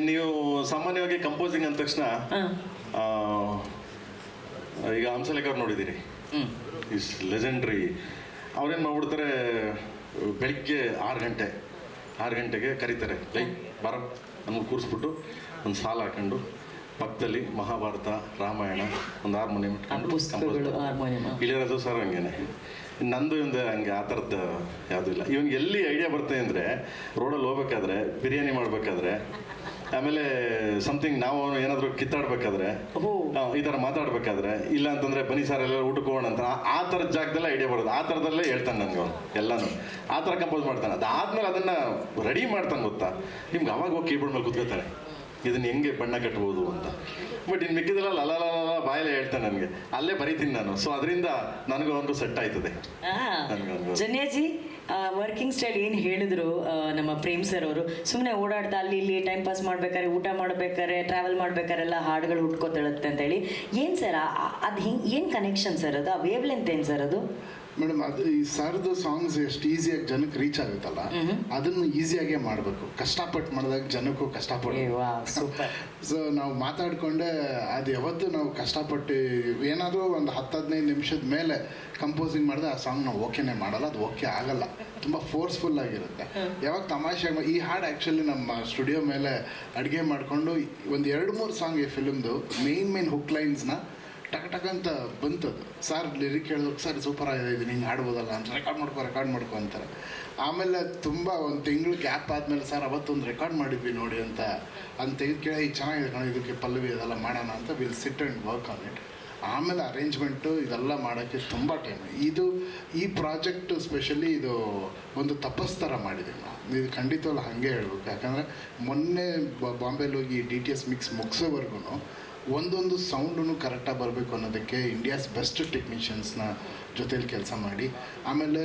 ನೀವು ಸಾಮಾನ್ಯವಾಗಿ ಕಂಪೋಸಿಂಗ್ ಅಂದ ತಕ್ಷಣ ಈಗ ಹಂಸಲೇಖ ಅವ್ರು ನೋಡಿದ್ದೀರಿ, ಇಸ್ ಲೆಜೆಂಡ್ರಿ. ಅವ್ರೇನು ಮಾಡ್ಬಿಡ್ತಾರೆ, ಬೆಳಿಗ್ಗೆ 6 ಗಂಟೆಗೆ ಕರೀತಾರೆ, ಬರ ನಮಗೆ ಕೂರಿಸ್ಬಿಟ್ಟು ಒಂದು ಸಾಲ ಹಾಕೊಂಡು ಪಕ್ಕದಲ್ಲಿ ಮಹಾಭಾರತ ರಾಮಾಯಣ ಒಂದು ಹಾರ್ಮೋನಿಯಂ ಇಟ್ಕೊಂಡು ಇಳಿಯೋದು ಸರ್. ಹಂಗೇನೆ ನಂದು ಒಂದು ಹಂಗೆ ಆ ಥರದ್ದು ಯಾವುದೂ ಇಲ್ಲ. ಇವಂಗೆ ಎಲ್ಲಿ ಐಡಿಯಾ ಬರ್ತದೆ ಅಂದರೆ, ರೋಡಲ್ಲಿ ಹೋಗ್ಬೇಕಾದ್ರೆ ಬಿರಿಯಾನಿ ಮಾಡಬೇಕಾದ್ರೆ, ಆಮೇಲೆ ಸಮಥಿಂಗ್ ನಾವು ಏನಾದರೂ ಕಿತ್ತಾಡ್ಬೇಕಾದ್ರೆ, ಈ ಥರ ಮಾತಾಡ್ಬೇಕಾದ್ರೆ, ಇಲ್ಲ ಅಂತಂದರೆ ಬನ್ನಿ ಸರ್ ಎಲ್ಲ ಊಟಕ್ಕೆ ಹೋಗೋಣ ಅಂತ, ಆ ಥರದ ಜಾಗದಲ್ಲೇ ಐಡಿಯಾ ಬರೋದು. ಆ ಥರದಲ್ಲೇ ಹೇಳ್ತಾನೆ ನನಗೆ ಅವನು ಎಲ್ಲನೂ. ಆ ಥರ ಕಂಪೋಸ್ ಮಾಡ್ತಾನೆ. ಅದಾದ್ಮೇಲೆ ಅದನ್ನು ರೆಡಿ ಮಾಡ್ತಾನೆ ಗೊತ್ತಾ. ನಿಮ್ಗೆ ಅವಾಗ ಹೋಗಿ ಕೀಬೋರ್ಡ್ ಮೇಲೆ ಕೂತ್ಕೋತಾರೆ, ಇದನ್ನು ಹೆಂಗೆ ಬಣ್ಣ ಕಟ್ಬೋದು ಅಂತ. ಬಟ್ ಇನ್ನು ಮಿಕ್ಕಿದೆಲ್ಲ ಲಲ ಬಾಯಲ್ಲೇ ಹೇಳ್ತಾನೆ ನನಗೆ, ಅಲ್ಲೇ ಬರೀತೀನಿ ನಾನು. ಸೊ ಅದರಿಂದ ನನಗೂ ಒಂದು ಸೆಟ್ ಆಯ್ತದೆ. ಜನ್ಯಾಜಿ ವರ್ಕಿಂಗ್ ಸ್ಟೈಲ್ ಏನು ಹೇಳಿದ್ರು ನಮ್ಮ ಪ್ರೇಮ್ ಸರ್ ಅವರು, ಸುಮ್ಮನೆ ಓಡಾಡ್ತಾ ಅಲ್ಲಿ ಇಲ್ಲಿ ಟೈಮ್ ಪಾಸ್ ಮಾಡ್ಬೇಕಾದ್ರೆ, ಊಟ ಮಾಡ್ಬೇಕಾದ್ರೆ, ಟ್ರಾವೆಲ್ ಮಾಡ್ಬೇಕಾರೆಲ್ಲ ಹಾಡುಗಳು ಹುಟ್ಕೋತಿರುತ್ತೆ ಅಂತೇಳಿ. ಏನು ಸರ್ ಅದು ಹಿಂಗೆ ಏನು ಕನೆಕ್ಷನ್ ಸರ್ ಅದು? ಆ ವೇವ್ ಲೆಂತ್ ಏನು ಸರ್ ಅದು? ಮೇಡಮ್, ಅದು ಈ ಸರ್ದು ಸಾಂಗ್ಸ್ ಎಷ್ಟು ಈಸಿಯಾಗಿ ಜನಕ್ಕೆ ರೀಚ್ ಆಗುತ್ತಲ್ಲ, ಅದನ್ನು ಈಸಿಯಾಗೇ ಮಾಡಬೇಕು. ಕಷ್ಟಪಟ್ಟು ಮಾಡಿದಾಗ ಜನಕ್ಕೂ ಕಷ್ಟಪಟ್ಟು. ಸೊ ನಾವು ಮಾತಾಡಿಕೊಂಡೆ ಅದು ಯಾವತ್ತು ನಾವು ಕಷ್ಟಪಟ್ಟು ಏನಾದರೂ ಒಂದು 10-15 ನಿಮಿಷದ ಮೇಲೆ ಕಂಪೋಸಿಂಗ್ ಮಾಡಿದ್ರೆ ಆ ಸಾಂಗ್ ನಾವು ಓಕೆನೇ ಮಾಡಲ್ಲ, ಅದು ಓಕೆ ಆಗಲ್ಲ, ತುಂಬ ಫೋರ್ಸ್ಫುಲ್ ಆಗಿರುತ್ತೆ. ಯಾವಾಗ ತಮಾಷೆ ಈ ಹಾಡು ಆ್ಯಕ್ಚುಲಿ ನಮ್ಮ ಸ್ಟುಡಿಯೋ ಮೇಲೆ ಅಡುಗೆ ಮಾಡಿಕೊಂಡು ಒಂದು 2-3 ಸಾಂಗ್ ಈ ಫಿಲ್ಮ್ದು ಮೇನ್ ಹುಕ್ ಲೈನ್ಸ್ನ ಟಕ್ ಅಂತ ಬಂತದ್ದು. ಸರ್ ಲಿರಿಕ್ ಹೇಳಿದ್ರು, ಸರ್ ಸೂಪರ್ ಆಗಿದೆ, ಇದು ಹಿಂಗೆ ಹಾಡ್ಬೋದಲ್ಲ ಅಂತ, ರೆಕಾರ್ಡ್ ಮಾಡ್ಕೊ ಅಂತಾರೆ. ಆಮೇಲೆ ತುಂಬ ಒಂದು ತಿಂಗಳು ಗ್ಯಾಪ್ ಆದಮೇಲೆ, ಸರ್ ಅವತ್ತೊಂದು ರೆಕಾರ್ಡ್ ಮಾಡಿದ್ವಿ ನೋಡಿ ಅಂತ ತೆಗೆದು ಕೇಳಿ, ಚೆನ್ನಾಗಿದೆ ಕಣ, ಇದಕ್ಕೆ ಪಲ್ಲವಿ ಅದೆಲ್ಲ ಮಾಡೋಣ ಅಂತ will sit and work on it. ಆಮೇಲೆ ಅರೇಂಜ್ಮೆಂಟು ಇದೆಲ್ಲ ಮಾಡೋಕ್ಕೆ ತುಂಬ ಟೈಮ್. ಈ ಪ್ರಾಜೆಕ್ಟು ಸ್ಪೆಷಲಿ ಇದು ಒಂದು ತಪಸ್ ಥರ ಮಾಡಿದ್ದೀವಿ ನಾವು. ಇದು ಖಂಡಿತವಲ್ಲ ಹಾಗೆ ಹೇಳ್ಬೇಕು. ಯಾಕಂದರೆ ಮೊನ್ನೆ ಬಾಂಬೆಲಿ ಹೋಗಿ DTS ಮಿಕ್ಸ್ ಮುಗಿಸೋವರೆಗೂ ಒಂದೊಂದು ಸೌಂಡೂ ಕರೆಕ್ಟಾಗಿ ಬರಬೇಕು ಅನ್ನೋದಕ್ಕೆ ಇಂಡಿಯಾಸ್ ಬೆಸ್ಟ್ ಟೆಕ್ನಿಷಿಯನ್ಸ್ನ ಜೊತೇಲಿ ಕೆಲಸ ಮಾಡಿ, ಆಮೇಲೆ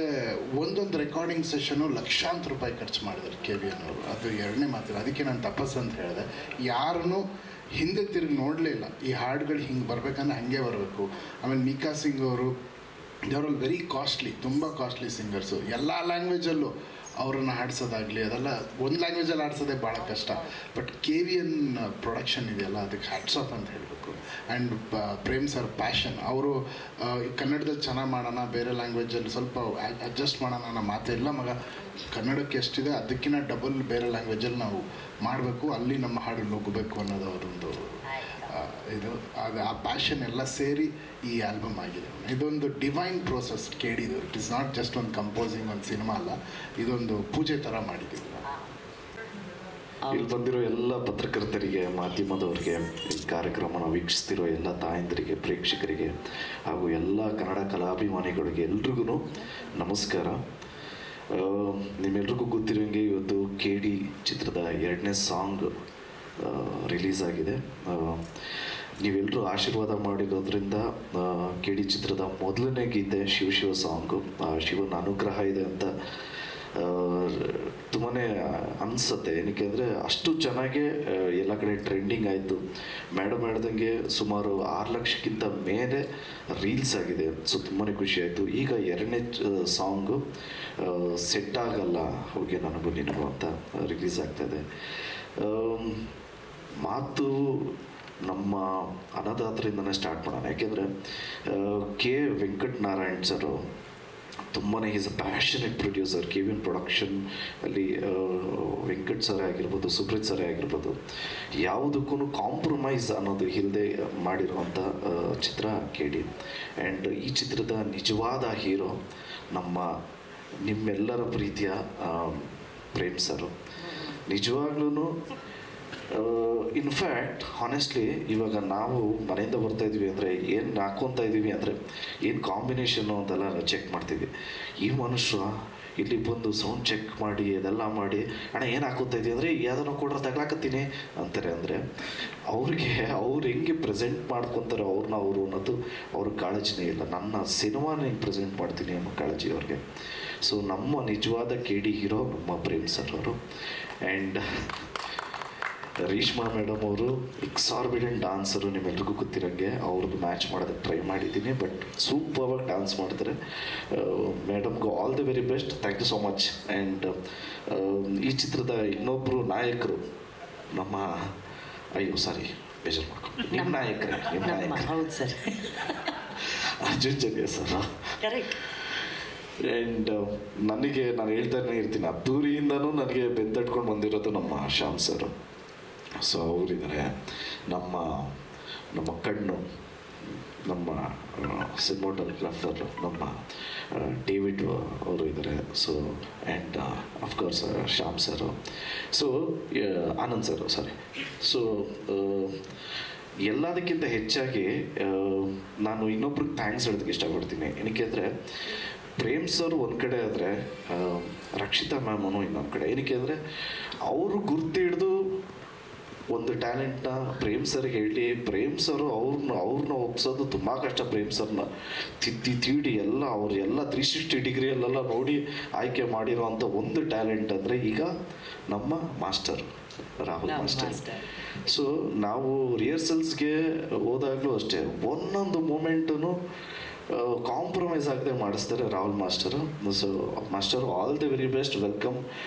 ಒಂದೊಂದು ರೆಕಾರ್ಡಿಂಗ್ ಸೆಷನು ಲಕ್ಷಾಂತರ ರೂಪಾಯಿ ಖರ್ಚು ಮಾಡಿದ್ದಾರೆ KVN ಅವರು. ಅದು ಎರಡನೇ ಮಾತಿಲ್ಲ. ಅದಕ್ಕೆ ನಾನು ತಪಸ್ಸು ಅಂತ ಹೇಳಿದೆ. ಯಾರನ್ನೂ ಹಿಂದೆ ತಿರುಗಿ ನೋಡಲೇ ಇಲ್ಲ. ಈ ಹಾಡುಗಳು ಹಿಂಗೆ ಬರಬೇಕಂದ್ರೆ ಹಾಗೆ ಬರಬೇಕು. ಆಮೇಲೆ ಮೀಕಾ ಸಿಂಗ್ ಅವರು, ದೇವರ್ ಆಲ್ ವೆರಿ ಕಾಸ್ಟ್ಲಿ, ತುಂಬ ಕಾಸ್ಟ್ಲಿ ಸಿಂಗರ್ಸು. ಎಲ್ಲ ಲ್ಯಾಂಗ್ವೇಜಲ್ಲೂ ಅವರನ್ನು ಹಾಡ್ಸೋದಾಗಲಿ, ಅದೆಲ್ಲ ಒಂದು ಲ್ಯಾಂಗ್ವೇಜಲ್ಲಿ ಹಾಡ್ಸೋದೇ ಭಾಳ ಕಷ್ಟ. ಬಟ್ KVN ಪ್ರೊಡಕ್ಷನ್ ಇದೆಯಲ್ಲ, ಅದಕ್ಕೆ ಹ್ಯಾಟ್ಸ್ ಆಫ್ ಅಂತ ಹೇಳಬೇಕು. ಆ್ಯಂಡ್ ಪ್ರೇಮ್ ಸರ್ ಪ್ಯಾಷನ್, ಅವರು ಕನ್ನಡದಲ್ಲಿ ಚೆನ್ನಾಗಿ ಮಾಡೋಣ, ಬೇರೆ ಲ್ಯಾಂಗ್ವೇಜಲ್ಲಿ ಸ್ವಲ್ಪ ಅಡ್ಜಸ್ಟ್ ಮಾಡೋಣ ಅನ್ನೋ ಮಾತೆಲ್ಲ ಮಗ. ಕನ್ನಡಕ್ಕೆ ಎಷ್ಟಿದೆ ಅದಕ್ಕಿಂತ ಡಬಲ್ ಬೇರೆ ಲ್ಯಾಂಗ್ವೇಜಲ್ಲಿ ನಾವು ಮಾಡಬೇಕು, ಅಲ್ಲಿ ನಮ್ಮ ಹಾಡು ನುಗ್ಗಬೇಕು ಅನ್ನೋದು ಅವರೊಂದು ಇದು. ಅದು ಆ ಪ್ಯಾಷನ್ ಎಲ್ಲ ಸೇರಿ ಈ ಆಲ್ಬಮ್ ಆಗಿದೆ. ಇದೊಂದು ಡಿವೈನ್ ಪ್ರೋಸೆಸ್ ಕೇಳಿದ್ದು. ಇಟ್ ಇಸ್ ನಾಟ್ ಜಸ್ಟ್ ಒಂದು ಕಂಪೋಸಿಂಗ್, ಒಂದು ಸಿನಿಮಾ ಅಲ್ಲ, ಇದೊಂದು ಪೂಜೆ ಥರ ಮಾಡಿದ್ದೀವಿ. ಇಲ್ಲಿ ಬಂದಿರೋ ಎಲ್ಲ ಪತ್ರಕರ್ತರಿಗೆ, ಮಾಧ್ಯಮದವರಿಗೆ, ಈ ಕಾರ್ಯಕ್ರಮನ ವೀಕ್ಷಿಸ್ತಿರೋ ಎಲ್ಲ ತಾಯಂದಿರಿಗೆ, ಪ್ರೇಕ್ಷಕರಿಗೆ ಹಾಗೂ ಎಲ್ಲ ಕನ್ನಡ ಕಲಾಭಿಮಾನಿಗಳಿಗೆ ಎಲ್ರಿಗೂ ನಮಸ್ಕಾರ. ನಿಮ್ಮೆಲ್ರಿಗೂ ಗೊತ್ತಿರೋಂಗೆ ಇವತ್ತು KD ಚಿತ್ರದ 2ನೇ ಸಾಂಗ್ ರಿಲೀಸ್ ಆಗಿದೆ. ನೀವೆಲ್ಲರೂ ಆಶೀರ್ವಾದ ಮಾಡಿರೋದ್ರಿಂದ KD ಚಿತ್ರದ ಮೊದಲನೇ ಗೀತೆ ಶಿವ ಸಾಂಗು, ಶಿವನ ಅನುಗ್ರಹ ಇದೆ ಅಂತ ತುಂಬಾ ಅನಿಸುತ್ತೆ. ಏನಕ್ಕೆ ಅಂದರೆ ಅಷ್ಟು ಚೆನ್ನಾಗಿ ಎಲ್ಲ ಕಡೆ ಟ್ರೆಂಡಿಂಗ್ ಆಯಿತು. ಮೇಡಮ್ ಹೇಳ್ದಂಗೆ ಸುಮಾರು 6 ಲಕ್ಷಕ್ಕಿಂತ ಮೇಲೆ ರೀಲ್ಸ್ ಆಗಿದೆ. ಸೊ ತುಂಬಾ ಖುಷಿ ಆಯಿತು. ಈಗ 2ನೇ ಸಾಂಗು ಸೆಟ್ ಆಗಲ್ಲ ಹೋಗಿ ನನಗೂ ನಿನಗೂ ಅಂತ ರಿಲೀಸ್ ಆಗ್ತಾಯಿದೆ. ಮಾತು ನಮ್ಮ ಅನ್ನದಾತರಿಂದನೇ ಸ್ಟಾರ್ಟ್ ಮಾಡೋಣ. ಯಾಕೆಂದರೆ K. ವೆಂಕಟನಾರಾಯಣ್ ಸರು ತುಂಬಾ is a passionate producer. KVN production ಅಲ್ಲಿ ವೆಂಕಟ್ ಸರೇ ಆಗಿರ್ಬೋದು, ಸುಬ್ರತ್ ಸರೇ ಆಗಿರ್ಬೋದು, ಯಾವುದಕ್ಕೂ ಕಾಂಪ್ರಮೈಸ್ ಅನ್ನೋದು ಇಲ್ಲದೆ ಮಾಡಿರುವಂಥ ಚಿತ್ರ KD. ಆ್ಯಂಡ್ ಈ ಚಿತ್ರದ ನಿಜವಾದ ಹೀರೋ ನಿಮ್ಮೆಲ್ಲರ ಪ್ರೀತಿಯ ಪ್ರೇಮ್ ಸರು. ನಿಜವಾಗ್ಲೂ ಇನ್ಫ್ಯಾಕ್ಟ್ ಹಾನೆಸ್ಟ್ಲಿ ಇವಾಗ ನಾವು ಮನೆಯಿಂದ ಬರ್ತಾಯಿದ್ವಿ ಅಂದರೆ ಏನು ಹಾಕ್ಕೊತಾ ಇದ್ದೀವಿ ಅಂದರೆ ಏನು ಕಾಂಬಿನೇಷನ್ನು ಅಂತೆಲ್ಲ ಚೆಕ್ ಮಾಡ್ತೀವಿ. ಈ ಮನುಷ್ಯರು ಇಲ್ಲಿ ಬಂದು ಸೌಂಡ್ ಚೆಕ್ ಮಾಡಿ ಅದೆಲ್ಲ ಮಾಡಿ, ಅಣ್ಣ ಏನು ಹಾಕೋತಾ ಇದ್ದೀವಿ ಅಂದರೆ ಯಾವುದನ್ನು ಕೊಡ್ರೆ ತಗ್ಲಾಕತ್ತೀನಿ ಅಂತಾರೆ. ಅಂದರೆ ಅವ್ರು ಹೆಂಗೆ ಪ್ರೆಸೆಂಟ್ ಮಾಡ್ಕೊತಾರೆ ಅವರು ಅನ್ನೋದು ಅವ್ರಿಗೆ ಕಾಳಜಿನೇ ಇಲ್ಲ. ನನ್ನ ಸಿನಿಮಾನ ಹೆಂಗೆ ಪ್ರೆಸೆಂಟ್ ಮಾಡ್ತೀನಿ ಅನ್ನೋ ಕಾಳಜಿ ಅವ್ರಿಗೆ. ಸೊ ನಮ್ಮ ನಿಜವಾದ KD ಹೀರೋ ನಮ್ಮ ಪ್ರೇಮ್ ಸರ್ ಅವರು. ಆ್ಯಂಡ್ ರೇಷ್ಮಾ ಮೇಡಮ್ ಅವರು ಎಕ್ಸಾರ್ಬಿಡೆಂಟ್ ಡಾನ್ಸರು, ನಿಮ್ಮೆಲ್ರಿಗೂ ಗೊತ್ತಿರೋಂಗೆ. ಅವ್ರದ್ದು ಮ್ಯಾಚ್ ಮಾಡೋದಕ್ಕೆ ಟ್ರೈ ಮಾಡಿದ್ದೀನಿ, ಬಟ್ ಸೂಪರಾಗಿ ಡ್ಯಾನ್ಸ್ ಮಾಡ್ತಾರೆ. ಮೇಡಮ್ಗೂ all the very best. Thank you so much. And ಈ ಚಿತ್ರದ ಇನ್ನೊಬ್ಬರು ನಾಯಕರು ನಮ್ಮ ಅಯ್ಯೋ ಸಾರಿ ಬೇಜಾರು ಮಾಡ್ಕೊಂಡು ನಿಮ್ಮ ನಾಯಕರೇ ನಿಮ್ಮ ನಾಯಕರೇ ಹೌದು sir, Arjun Janya sir. Correct. And ನನಗೆ ನಾನು ಹೇಳ್ತಾನೆ ಇರ್ತೀನಿ, ಅದ್ದೂರಿಯಿಂದನೂ ನನಗೆ ಬೆಂತಟ್ಕೊಂಡು ಬಂದಿರೋದು ನಮ್ಮ ಶ್ಯಾಮ್ ಸರ್. ಸೊ ಅವರಿದ್ದಾರೆ, ನಮ್ಮ ಕಣ್ಣು, ನಮ್ಮ ಸಿನಿಮಾಟೋಗ್ರಾಫರ್ ನಮ್ಮ ಡೇವಿಡ್ ಅವರು ಇದ್ದಾರೆ. So and of course Shyam sir, so Anand sir, sorry. So ಎಲ್ಲದಕ್ಕಿಂತ ಹೆಚ್ಚಾಗಿ ನಾನು ಇನ್ನೊಬ್ರಿಗೆ ಥ್ಯಾಂಕ್ಸ್ ಹೇಳೋದಕ್ಕೆ ಇಷ್ಟಪಡ್ತೀನಿ. ಏನಕ್ಕೆ ಅಂದರೆ ಪ್ರೇಮ್ ಸರ್ ಒಂದು ಕಡೆ ಆದರೆ ರಕ್ಷಿತಾ ಮ್ಯಾಮನು ಇನ್ನೊಂದು ಕಡೆ. ಏನಕ್ಕೆ ಅಂದರೆ ಅವರು ಗುರ್ತು ಹಿಡಿದು ಒಂದು ಟ್ಯಾಲೆಂಟ್ನ ಪ್ರೇಮ್ ಸರ್ಗೆ ಹೇಳಿ, ಪ್ರೇಮ್ ಸರು ಅವ್ರನ್ನ ಒಪ್ಸೋದು ತುಂಬ ಕಷ್ಟ. ಪ್ರೇಮ್ ಸರ್ನ ತೀಡಿ ಎಲ್ಲ ಎಲ್ಲ 360 ಡಿಗ್ರಿಯಲ್ಲೆಲ್ಲ ನೋಡಿ ಆಯ್ಕೆ ಮಾಡಿರೋವಂಥ ಒಂದು ಟ್ಯಾಲೆಂಟ್ ಅಂದರೆ ಈಗ ನಮ್ಮ ಮಾಸ್ಟರ್ ರಾಹುಲ್ ಮಾಸ್ಟರ್. ಸೊ ನಾವು ರಿಹರ್ಸಲ್ಸ್ಗೆ ಹೋದಾಗಲೂ ಅಷ್ಟೇ ಒಂದೊಂದು ಮೂಮೆಂಟೂ ಕಾಂಪ್ರಮೈಸ್ ಆಗದೆ ಮಾಡಿಸ್ತಾರೆ Rahul master. So master all the very best, welcome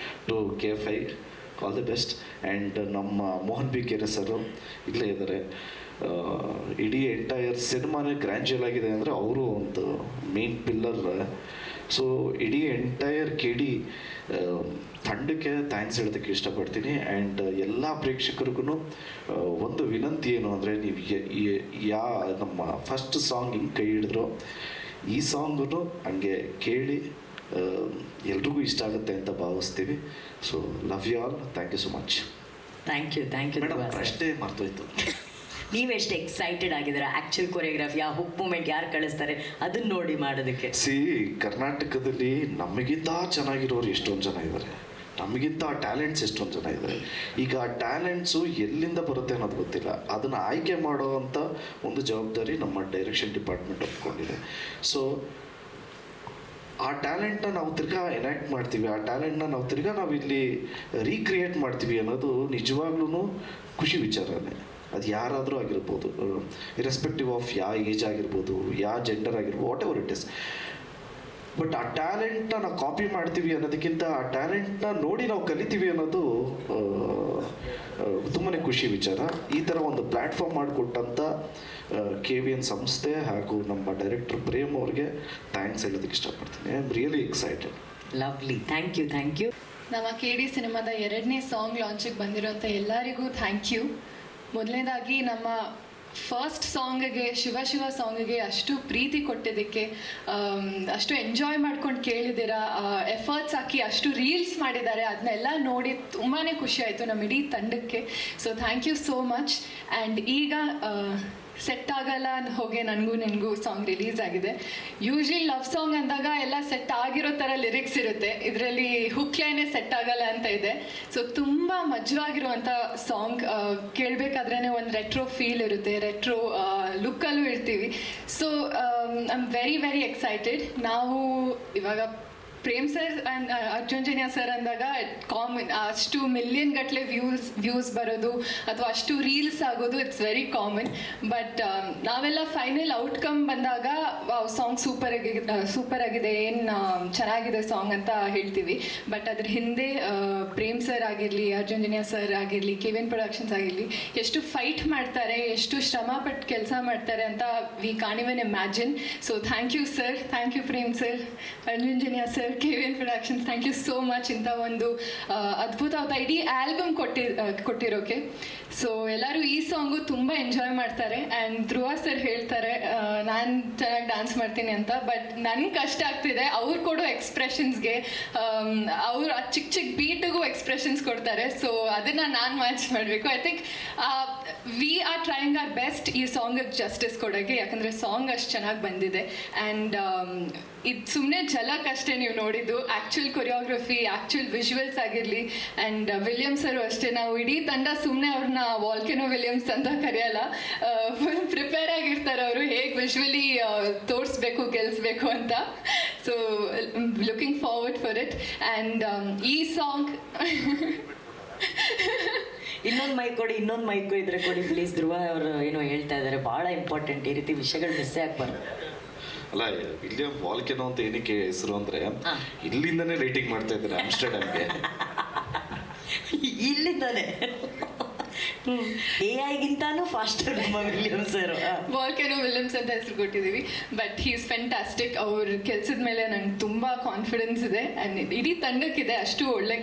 to KFI, all the best. And ನಮ್ಮ ಮೋಹನ್ ಬಿ ಕೆರೆ ಸರು ಇಲ್ಲೇ ಇದ್ದಾರೆ. ಇಡೀ ಎಂಟೈರ್ ಸಿನಿಮಾನೇ ಗ್ರ್ಯಾಂಜುಯಲ್ ಆಗಿದೆ ಅಂದರೆ ಅವರು ಒಂದು ಮೇನ್ ಪಿಲ್ಲರ್. ಸೊ ಇಡೀ ಎಂಟೈರ್ KD ತಂಡಕ್ಕೆ ಥ್ಯಾಂಕ್ಸ್ ಹೇಳೋದಕ್ಕೆ ಇಷ್ಟಪಡ್ತೀನಿ. ಆ್ಯಂಡ್ ಎಲ್ಲ ಪ್ರೇಕ್ಷಕರಿಗೂ ಒಂದು ವಿನಂತಿ ಏನು ಅಂದರೆ, ನೀವು ನಮ್ಮ ಫಸ್ಟ್ ಸಾಂಗ್ ಹಿಂಗೆ ಕೈ ಹಿಡಿದ್ರು, ಈ ಸಾಂಗು ಹಂಗೆ ಕೇಳಿ ಎಲ್ರಿಗೂ ಇಷ್ಟ ಆಗುತ್ತೆ ಅಂತ ಭಾವಿಸ್ತೀವಿ. So love you all, thank you so much. Thank you madam, ಅಷ್ಟೇ ಮರ್ತೋಯ್ತು. ನೀವೆಷ್ಟು ಎಕ್ಸೈಟೆಡ್ ಆಗಿದ್ದೀರಾ ಆ್ಯಕ್ಚುಲ್ ಕೊರಿಯೋಗ್ರಾಫಿ, ಆ ಹುಕ್ ಮೂಮೆಂಟ್ ಯಾರು ಕಳಿಸ್ತಾರೆ ಅದನ್ನ ನೋಡಿ ಮಾಡೋದಕ್ಕೆ? ಕರ್ನಾಟಕದಲ್ಲಿ ನಮಗಿಂತ ಚೆನ್ನಾಗಿರೋರು ಎಷ್ಟೊಂದು ಜನ ಇದ್ದಾರೆ, ನಮಗಿಂತ ಟ್ಯಾಲೆಂಟ್ಸ್ ಎಷ್ಟೊಂದು ಜನ ಇದ್ದಾರೆ. ಈಗ ಆ ಟ್ಯಾಲೆಂಟ್ಸು ಎಲ್ಲಿಂದ ಬರುತ್ತೆ ಅನ್ನೋದು ಗೊತ್ತಿಲ್ಲ. ಅದನ್ನು ಆಯ್ಕೆ ಮಾಡೋವಂಥ ಒಂದು ಜವಾಬ್ದಾರಿ ನಮ್ಮ ಡೈರೆಕ್ಷನ್ ಡಿಪಾರ್ಟ್ಮೆಂಟ್ ಒಪ್ಕೊಂಡಿದೆ. ಸೊ ಆ ಟ್ಯಾಲೆಂಟ್ನ ನಾವು ತಿರ್ಗಾ ಎನಾಕ್ಟ್ ಮಾಡ್ತೀವಿ, ಆ ಟ್ಯಾಲೆಂಟ್ನ ನಾವು ಇಲ್ಲಿ ರೀಕ್ರಿಯೇಟ್ ಮಾಡ್ತೀವಿ ಅನ್ನೋದು ನಿಜವಾಗ್ಲೂ ಖುಷಿ ವಿಚಾರನೇ. ಅದು ಯಾರಾದರೂ ಆಗಿರ್ಬೋದು, ಇರೆಸ್ಪೆಕ್ಟಿವ್ ಆಫ್ ಯಾವ ಏಜ್ ಆಗಿರ್ಬೋದು, ಯಾವ ಜೆಂಡರ್ ಆಗಿರ್ಬೋದು, what ever it is. But ಆ ಟ್ಯಾಲೆಂಟ್ನ ನಾವು ಕಾಪಿ ಮಾಡ್ತೀವಿ ಅನ್ನೋದಕ್ಕಿಂತ ಆ ಟ್ಯಾಲೆಂಟ್ನ ನೋಡಿ ನಾವು ಕಲಿತೀವಿ ಅನ್ನೋದು ತುಂಬಾ ಖುಷಿ ವಿಚಾರ. ಈ ಥರ ಒಂದು ಪ್ಲ್ಯಾಟ್ಫಾರ್ಮ್ ಮಾಡಿಕೊಟ್ಟಂಥ KVN ಸಂಸ್ಥೆ ಹಾಗೂ ನಮ್ಮ ಡೈರೆಕ್ಟರ್ ಪ್ರೇಮ್ ಅವ್ರಿಗೆ ಥ್ಯಾಂಕ್ಸ್ ಹೇಳೋದಕ್ಕೆ ಇಷ್ಟಪಡ್ತೀನಿ. I am really excited. Lovely, thank you. Thank you. ನಮ್ಮ KD ಸಿನಿಮಾದ 2ನೇ ಸಾಂಗ್ ಲಾಂಚಿಗೆ ಬಂದಿರೋಂಥ ಎಲ್ಲರಿಗೂ ಥ್ಯಾಂಕ್ ಯು. ಮೊದಲನೇದಾಗಿ ನಮ್ಮ ಫಸ್ಟ್ ಸಾಂಗಿಗೆ, ಶಿವ ಶಿವ ಸಾಂಗಿಗೆ ಅಷ್ಟು ಪ್ರೀತಿ ಕೊಟ್ಟಿದ್ದಕ್ಕೆ, ಅಷ್ಟು ಎಂಜಾಯ್ ಮಾಡ್ಕೊಂಡು ಕೇಳಿದ್ದೀರಾ, ಎಫರ್ಟ್ಸ್ ಹಾಕಿ ಅಷ್ಟು ರೀಲ್ಸ್ ಮಾಡಿದ್ದಾರೆ, ಅದನ್ನೆಲ್ಲ ನೋಡಿ ತುಂಬಾ ಖುಷಿ ಆಯಿತು ನಮ್ಮ ಇಡೀ ತಂಡಕ್ಕೆ. So thank you so much. And ಈಗ ಸೆಟ್ ಆಗಲ್ಲ ಹೋಗಿ ನನಗೂ ನಿನಗೂ ಸಾಂಗ್ ರಿಲೀಸ್ ಆಗಿದೆ. ಯೂಶ್ವಲಿ ಲವ್ ಸಾಂಗ್ ಅಂದಾಗ ಎಲ್ಲ ಸೆಟ್ ಆಗಿರೋ ಥರ ಲಿರಿಕ್ಸ್ ಇರುತ್ತೆ, ಇದರಲ್ಲಿ ಹುಕ್ಲೈನೇ ಸೆಟ್ ಆಗಲ್ಲ ಅಂತ ಇದೆ. ಸೊ ತುಂಬ ಮಜವಾಗಿರುವಂಥ ಸಾಂಗ್, ಕೇಳಬೇಕಾದ್ರೇ ಒಂದು ರೆಟ್ರೋ ಫೀಲ್ ಇರುತ್ತೆ, ರೆಟ್ರೋ ಲುಕ್ಕಲ್ಲೂ ಇರ್ತೀವಿ. So I am very very excited. ನಾವು ಇವಾಗ Prem sir and Arjun Janya sir ಅಂದಾಗ ಕಾಮನ್, ಅಷ್ಟು ಮಿಲಿಯನ್ ಗಟ್ಟಲೆ ವ್ಯೂಸ್ ಬರೋದು ಅಥವಾ ಅಷ್ಟು ರೀಲ್ಸ್ ಆಗೋದು ಇಟ್ಸ್ ವೆರಿ ಕಾಮನ್. ಬಟ್ ನಾವೆಲ್ಲ ಫೈನಲ್ ಔಟ್ಕಮ್ ಬಂದಾಗ ಸಾಂಗ್ ಸೂಪರ್ ಆಗಿದೆ, ಏನು ಚೆನ್ನಾಗಿದೆ ಸಾಂಗ್ ಅಂತ ಹೇಳ್ತೀವಿ. ಬಟ್ ಅದ್ರ ಹಿಂದೆ ಪ್ರೇಮ್ ಸರ್ ಆಗಿರಲಿ, ಅರ್ಜುನ್ ಜನ್ಯ ಸರ್ ಆಗಿರಲಿ, KVN ಪ್ರೊಡಕ್ಷನ್ಸ್ ಆಗಿರಲಿ, ಎಷ್ಟು ಫೈಟ್ ಮಾಡ್ತಾರೆ, ಎಷ್ಟು ಶ್ರಮ ಪಟ್ಟು ಕೆಲಸ ಮಾಡ್ತಾರೆ ಅಂತ we can't even imagine. So thank you sir, thank you Prem sir, Arjun Janya sir, KVN productions, thank you so much ಇಂಥ ಒಂದು ಅದ್ಭುತವಾದ ಇಡೀ ಆಲ್ಬಮ್ ಕೊಟ್ಟಿರೋಕೆ. ಸೊ ಎಲ್ಲರೂ ಈ ಸಾಂಗು ತುಂಬ ಎಂಜಾಯ್ ಮಾಡ್ತಾರೆ. ಆ್ಯಂಡ್ ಧ್ರುವ ಸರ್ ಹೇಳ್ತಾರೆ ನಾನು ಚೆನ್ನಾಗಿ ಡ್ಯಾನ್ಸ್ ಮಾಡ್ತೀನಿ ಅಂತ, ಬಟ್ ನನಗೆ ಕಷ್ಟ ಆಗ್ತಿದೆ ಅವ್ರು ಕೊಡೋ ಎಕ್ಸ್ಪ್ರೆಷನ್ಸ್ಗೆ. ಅವ್ರು ಆ ಚಿಕ್ಕ ಚಿಕ್ಕ ಬೀಟಿಗೂ ಎಕ್ಸ್ಪ್ರೆಷನ್ಸ್ ಕೊಡ್ತಾರೆ. ಸೊ ಅದನ್ನು ನಾನು ಮ್ಯಾಚ್ ಮಾಡಬೇಕು. I think we are trying our best ಈ ಸಾಂಗಿಗೆ ಜಸ್ಟಿಸ್ ಕೊಡೋಕ್ಕೆ, ಯಾಕಂದರೆ ಸಾಂಗ್ ಅಷ್ಟು ಚೆನ್ನಾಗಿ ಬಂದಿದೆ. ಆ್ಯಂಡ್ ಇದು ಸುಮ್ಮನೆ ಝಲಕ್ ಅಷ್ಟೇ ನೀವು ನೋಡಿದ್ದು, ಆ್ಯಕ್ಚುಲ್ ಕೊರಿಯೋಗ್ರಫಿ, ಆ್ಯಕ್ಚುಲ್ ವಿಜುವಲ್ಸ್ ಆಗಿರಲಿ. ಆ್ಯಂಡ್ ವಿಲಿಯಮ್ಸ್ ಅವರು ಅಷ್ಟೇ, ನಾವು ಇಡೀ ತಂಡ ಸುಮ್ಮನೆ ಅವ್ರನ್ನ ವಾಲ್ಕೆನೋ ವಿಲಿಯಮ್ಸ್ ಅಂತ ಕರೆಯಲ್ಲ, ಫುಲ್ ಪ್ರಿಪೇರ್ ಆಗಿರ್ತಾರೆ ಅವರು, ಹೇಗೆ ವಿಜುವಲಿ ತೋರಿಸ್ಬೇಕು, ಗೆಲ್ಲಿಸ್ಬೇಕು ಅಂತ. So looking forward for it. And ಈ ಸಾಂಗ್ ಇನ್ನೊಂದು ಮೈಕ್ ಕೊಡಿ, ಇನ್ನೊಂದು ಮೈಕ್ ಇದ್ರೆ ಕೊಡಿ ಪ್ಲೀಸ್. ಧ್ರುವ ಅವರು ಏನೋ ಹೇಳ್ತಾ ಇದ್ದಾರೆ, ಭಾಳ ಇಂಪಾರ್ಟೆಂಟ್, ಈ ರೀತಿ ವಿಷಯಗಳು ಮಿಸ್ಸೇ ಆಗ್ಬಾರ್ದು. ಅಲ್ಲ, ವಿಲಿಯಂ ವಾಲ್ಕೆನೋ ಅಂತ ಏನಕ್ಕೆ ಹೆಸರು ಅಂದರೆ ಇಲ್ಲಿಂದನೇ ರೈಟಿಂಗ್ ಮಾಡ್ತಾ ಇದ್ದಾರೆ ಆಮ್ಸ್ಟರ್ಡ್ಯಾಮ್ಗೆ. ಇಲ್ಲಿಂದಾನೆ AI ಗಿಂತಾನು ಫಾಸ್ಟರ್ ನಮ್ಮ ವಿಲಿಯಂ ಸರ್. ವಾಲ್ಕೆನೋ ವಿಲಿಯಮ್ಸ್ ಅಂತ ಹೆಸರು ಕೊಟ್ಟಿದ್ದೀವಿ. But he is fantastic. ಅವ್ರ ಕೆಲಸದ ಮೇಲೆ ನಂಗೆ ತುಂಬ ಕಾನ್ಫಿಡೆನ್ಸ್ ಇದೆ ಆ್ಯಂಡ್ ಇಡೀ ತಂಡಕ್ಕಿದೆ, ಅಷ್ಟು ಒಳ್ಳೆ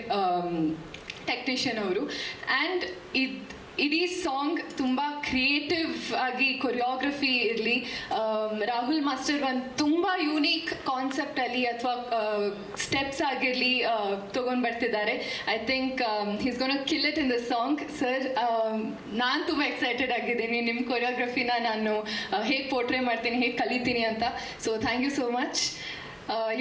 ಟೆಕ್ನಿಷಿಯನ್ ಅವರು. ಆ್ಯಂಡ್ ಇಡೀ ಸಾಂಗ್ ತುಂಬ ಕ್ರಿಯೇಟಿವ್ ಆಗಿ ಕೊರಿಯೋಗ್ರಫಿ ಇರಲಿ, ರಾಹುಲ್ ಮಾಸ್ಟರ್ ಒಂದು ತುಂಬ ಯೂನೀಕ್ ಕಾನ್ಸೆಪ್ಟಲ್ಲಿ ಅಥವಾ ಸ್ಟೆಪ್ಸ್ ಆಗಿರಲಿ ತೊಗೊಂಡು ಬರ್ತಿದ್ದಾರೆ. I think he's gonna kill it in the song. Sir, ನಾನು ತುಂಬ ಎಕ್ಸೈಟೆಡ್ ಆಗಿದ್ದೀನಿ ನಿಮ್ಮ ಕೊರಿಯೋಗ್ರಫಿನ ನಾನು ಹೇಗೆ ಪೋರ್ಟ್ರೇ ಮಾಡ್ತೀನಿ, ಹೇಗೆ ಕಲಿತೀನಿ ಅಂತ. So thank you so much.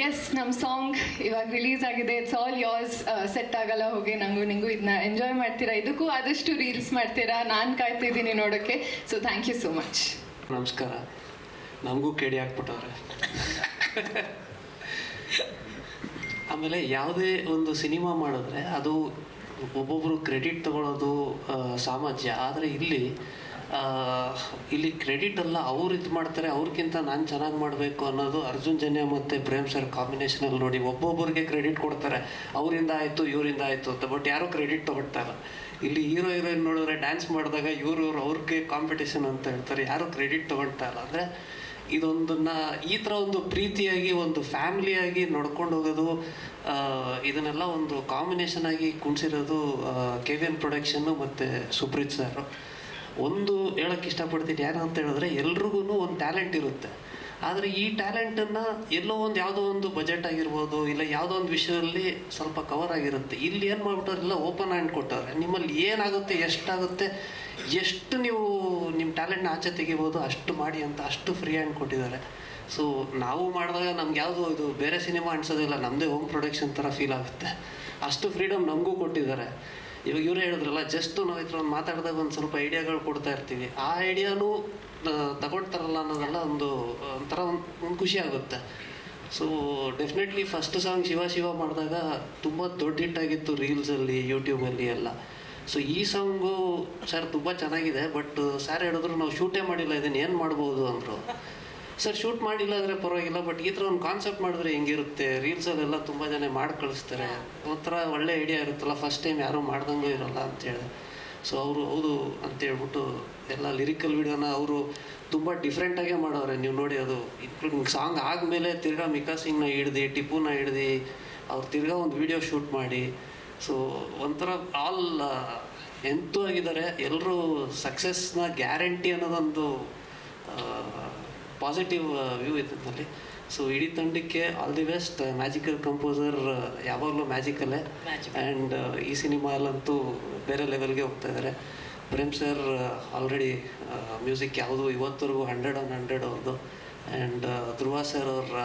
Yes, ನಮ್ಮ ಸಾಂಗ್ ಇವಾಗ ರಿಲೀಸ್ ಆಗಿದೆ. It's all yours. ಸೆಟ್ ಆಗಲ್ಲ ಹೋಗಿ ನಿಂಗೂ ಇದನ್ನ ಎಂಜಾಯ್ ಮಾಡ್ತೀರಾ, ಇದಕ್ಕೂ ಆದಷ್ಟು ರೀಲ್ಸ್ ಮಾಡ್ತೀರಾ, ನಾನು ಕಾಯ್ತಿದ್ದೀನಿ ನೋಡೋಕ್ಕೆ. So thank you so much. ನಮಸ್ಕಾರ. ನಮಗೂ ಕೇಳಿ ಹಾಕ್ಬಿಟ್ಟವ್ರೆ. ಆಮೇಲೆ ಯಾವುದೇ ಒಂದು ಸಿನಿಮಾ ಮಾಡಿದ್ರೆ ಅದು ಒಬ್ಬೊಬ್ಬರು ಕ್ರೆಡಿಟ್ ತಗೊಳ್ಳೋದು ಸಾಮಾಜ್ಯ. ಆದರೆ ಇಲ್ಲಿ ಕ್ರೆಡಿಟ್ ಅಲ್ಲ, ಅವ್ರು ಇದು ಮಾಡ್ತಾರೆ, ಅವ್ರಿಗಿಂತ ನಾನು ಚೆನ್ನಾಗಿ ಮಾಡಬೇಕು ಅನ್ನೋದು ಅರ್ಜುನ್ ಜನ್ಯ ಮತ್ತು ಪ್ರೇಮ್ ಸರ್ ಕಾಂಬಿನೇಷನಲ್ಲಿ ನೋಡಿ ಒಬ್ಬೊಬ್ಬರಿಗೆ ಕ್ರೆಡಿಟ್ ಕೊಡ್ತಾರೆ. ಅವರಿಂದ ಆಯಿತು, ಇವರಿಂದ ಆಯಿತು ಅಂತ. ಬಟ್ ಯಾರೂ ಕ್ರೆಡಿಟ್ ತೊಗೊಳ್ತಾ ಇಲ್ಲ. ಇಲ್ಲಿ ಹೀರೋ ಹೀರೋಯಿನ್ ನೋಡಿದ್ರೆ ಡ್ಯಾನ್ಸ್ ಮಾಡಿದಾಗ ಇವರು ಅವ್ರಿಗೆ ಕಾಂಪಿಟೇಷನ್ ಅಂತ ಹೇಳ್ತಾರೆ, ಯಾರೂ ಕ್ರೆಡಿಟ್ ತೊಗೊಳ್ತಾ ಇಲ್ಲ. ಅಂದರೆ ಇದೊಂದನ್ನು ಈ ಥರ ಒಂದು ಪ್ರೀತಿಯಾಗಿ ಒಂದು ಫ್ಯಾಮಿಲಿಯಾಗಿ ನೋಡ್ಕೊಂಡು ಹೋಗೋದು, ಇದನ್ನೆಲ್ಲ ಒಂದು ಕಾಂಬಿನೇಷನ್ ಆಗಿ ಕುಣಿಸಿರೋದು KVN ಪ್ರೊಡಕ್ಷನ್ನು ಮತ್ತು ಸುಪ್ರೀತ್ ಸರ್. ಒಂದು ಹೇಳೋಕ್ಕೆ ಇಷ್ಟಪಡ್ತೀನಿ, ಏನು ಅಂತ ಹೇಳಿದ್ರೆ ಎಲ್ರಿಗೂ ಒಂದು ಟ್ಯಾಲೆಂಟ್ ಇರುತ್ತೆ. ಆದರೆ ಈ ಟ್ಯಾಲೆಂಟನ್ನು ಎಲ್ಲೋ ಒಂದು ಯಾವುದೋ ಒಂದು ಬಜೆಟ್ ಆಗಿರ್ಬೋದು, ಇಲ್ಲ ಯಾವುದೋ ಒಂದು ವಿಷಯದಲ್ಲಿ ಸ್ವಲ್ಪ ಕವರ್ ಆಗಿರುತ್ತೆ. ಇಲ್ಲಿ ಏನು ಮಾಡ್ಬಿಟ್ಟವ್ರೆ, ಎಲ್ಲ ಓಪನ್ ಹ್ಯಾಂಡ್ ಕೊಟ್ಟವ್ರೆ. ನಿಮ್ಮಲ್ಲಿ ಏನಾಗುತ್ತೆ, ಎಷ್ಟಾಗುತ್ತೆ, ಎಷ್ಟು ನೀವು ನಿಮ್ಮ ಟ್ಯಾಲೆಂಟ್ನ ಆಚೆ ತೆಗಿಬೋದು ಅಷ್ಟು ಮಾಡಿ ಅಂತ, ಅಷ್ಟು ಫ್ರೀ ಹ್ಯಾಂಡ್ ಕೊಟ್ಟಿದ್ದಾರೆ. ಸೊ ನಾವು ಮಾಡಿದಾಗ ನಮ್ಗೆ ಯಾವುದೋ ಇದು ಬೇರೆ ಸಿನಿಮಾ ಅನ್ಸೋದಿಲ್ಲ, ನಮ್ಮದೇ ಹೋಮ್ ಪ್ರೊಡಕ್ಷನ್ ಥರ ಫೀಲ್ ಆಗುತ್ತೆ. ಅಷ್ಟು ಫ್ರೀಡಮ್ ನಮಗೂ ಕೊಟ್ಟಿದ್ದಾರೆ. ಇವಾಗ ಇವರೇ ಹೇಳಿದ್ರಲ್ಲ, ಜಸ್ಟ್ ನಾವು ಈ ಥರ ಒಂದು ಮಾತಾಡಿದಾಗ ಒಂದು ಸ್ವಲ್ಪ ಐಡಿಯಾಗಳು ಕೊಡ್ತಾ ಇರ್ತೀವಿ. ಆ ಐಡಿಯಾನು ತಗೊಳ್ತಾರಲ್ಲ ಅನ್ನೋದೆಲ್ಲ ಒಂಥರ ಒಂದು ಖುಷಿ ಆಗುತ್ತೆ. So definitely first song Shiva Shiva ಮಾಡಿದಾಗ ತುಂಬ ದೊಡ್ಡ ಹಿಟ್ಟಾಗಿತ್ತು ರೀಲ್ಸಲ್ಲಿ, ಯೂಟ್ಯೂಬಲ್ಲಿ ಎಲ್ಲ. ಸೊ ಈ ಸಾಂಗು ಸರ್ ತುಂಬ ಚೆನ್ನಾಗಿದೆ. ಬಟ್ ಸರ್ ಹೇಳಿದ್ರು ನಾವು ಶೂಟೇ ಮಾಡಿಲ್ಲ, ಇದನ್ನು ಏನು ಮಾಡ್ಬೋದು ಅಂದರು. ಸರ್ ಶೂಟ್ ಮಾಡಿಲ್ಲ ಅಂದರೆ ಪರವಾಗಿಲ್ಲ, ಬಟ್ ಈ ಥರ ಒಂದು ಕಾನ್ಸೆಪ್ಟ್ ಮಾಡಿದ್ರೆ ಹೆಂಗಿರುತ್ತೆ, ರೀಲ್ಸಲ್ಲೆಲ್ಲ ತುಂಬ ಜನ ಮಾಡಿ ಕಳಿಸ್ತಾರೆ, ಒಂಥರ ಒಳ್ಳೆ ಐಡಿಯಾ ಇರುತ್ತಲ್ಲ, ಫಸ್ಟ್ ಟೈಮ್ ಯಾರೂ ಮಾಡ್ದಂಗೂ ಇರೋಲ್ಲ ಅಂತೇಳಿ. ಸೊ ಅವರು ಹೌದು ಅಂತೇಳ್ಬಿಟ್ಟು ಎಲ್ಲ ಲಿರಿಕಲ್ ವಿಡಿಯೋನ ಅವರು ತುಂಬ ಡಿಫ್ರೆಂಟಾಗೇ ಮಾಡೋರೆ. ನೀವು ನೋಡಿ, ಅದು ಇನ್ಕ್ಲೂಡಿಂಗ್ ಸಾಂಗ್ ಆದಮೇಲೆ ತಿರ್ಗಾ ಮಿಕಾ ಸಿಂಗ್ನ ಹಿಡ್ದು, ಟಿಪ್ಪುನ ಹಿಡ್ದು ಅವ್ರು ತಿರ್ಗಾ ಒಂದು ವಿಡಿಯೋ ಶೂಟ್ ಮಾಡಿ, ಸೊ ಒಂಥರ ಆಲ್ ಎಂತೂ ಆಗಿದ್ದಾರೆ. ಎಲ್ಲರೂ ಸಕ್ಸಸ್ನ ಗ್ಯಾರಂಟಿ ಅನ್ನೋದೊಂದು ಪಾಸಿಟಿವ್ ವ್ಯೂ ಇದ್ದಲ್ಲಿ. ಸೊ ಇಡೀ ತಂಡಕ್ಕೆ all the best. Magical composer ಯಾವಾಗಲೂ ಮ್ಯಾಜಿಕಲ್ಲೇ. ಆ್ಯಂಡ್ ಈ ಸಿನಿಮಾಲಂತೂ ಬೇರೆ ಲೆವೆಲ್ಗೆ ಹೋಗ್ತಾ ಇದ್ದಾರೆ. ಪ್ರೇಮ್ ಸರ್ ಆಲ್ರೆಡಿ ಮ್ಯೂಸಿಕ್ ಯಾವುದು ಇವತ್ತರೆಗೂ 100 on 100 ಅವ್ರದ್ದು. ಆ್ಯಂಡ್ ಧ್ರುವ ಸರ್ ಅವ್ರ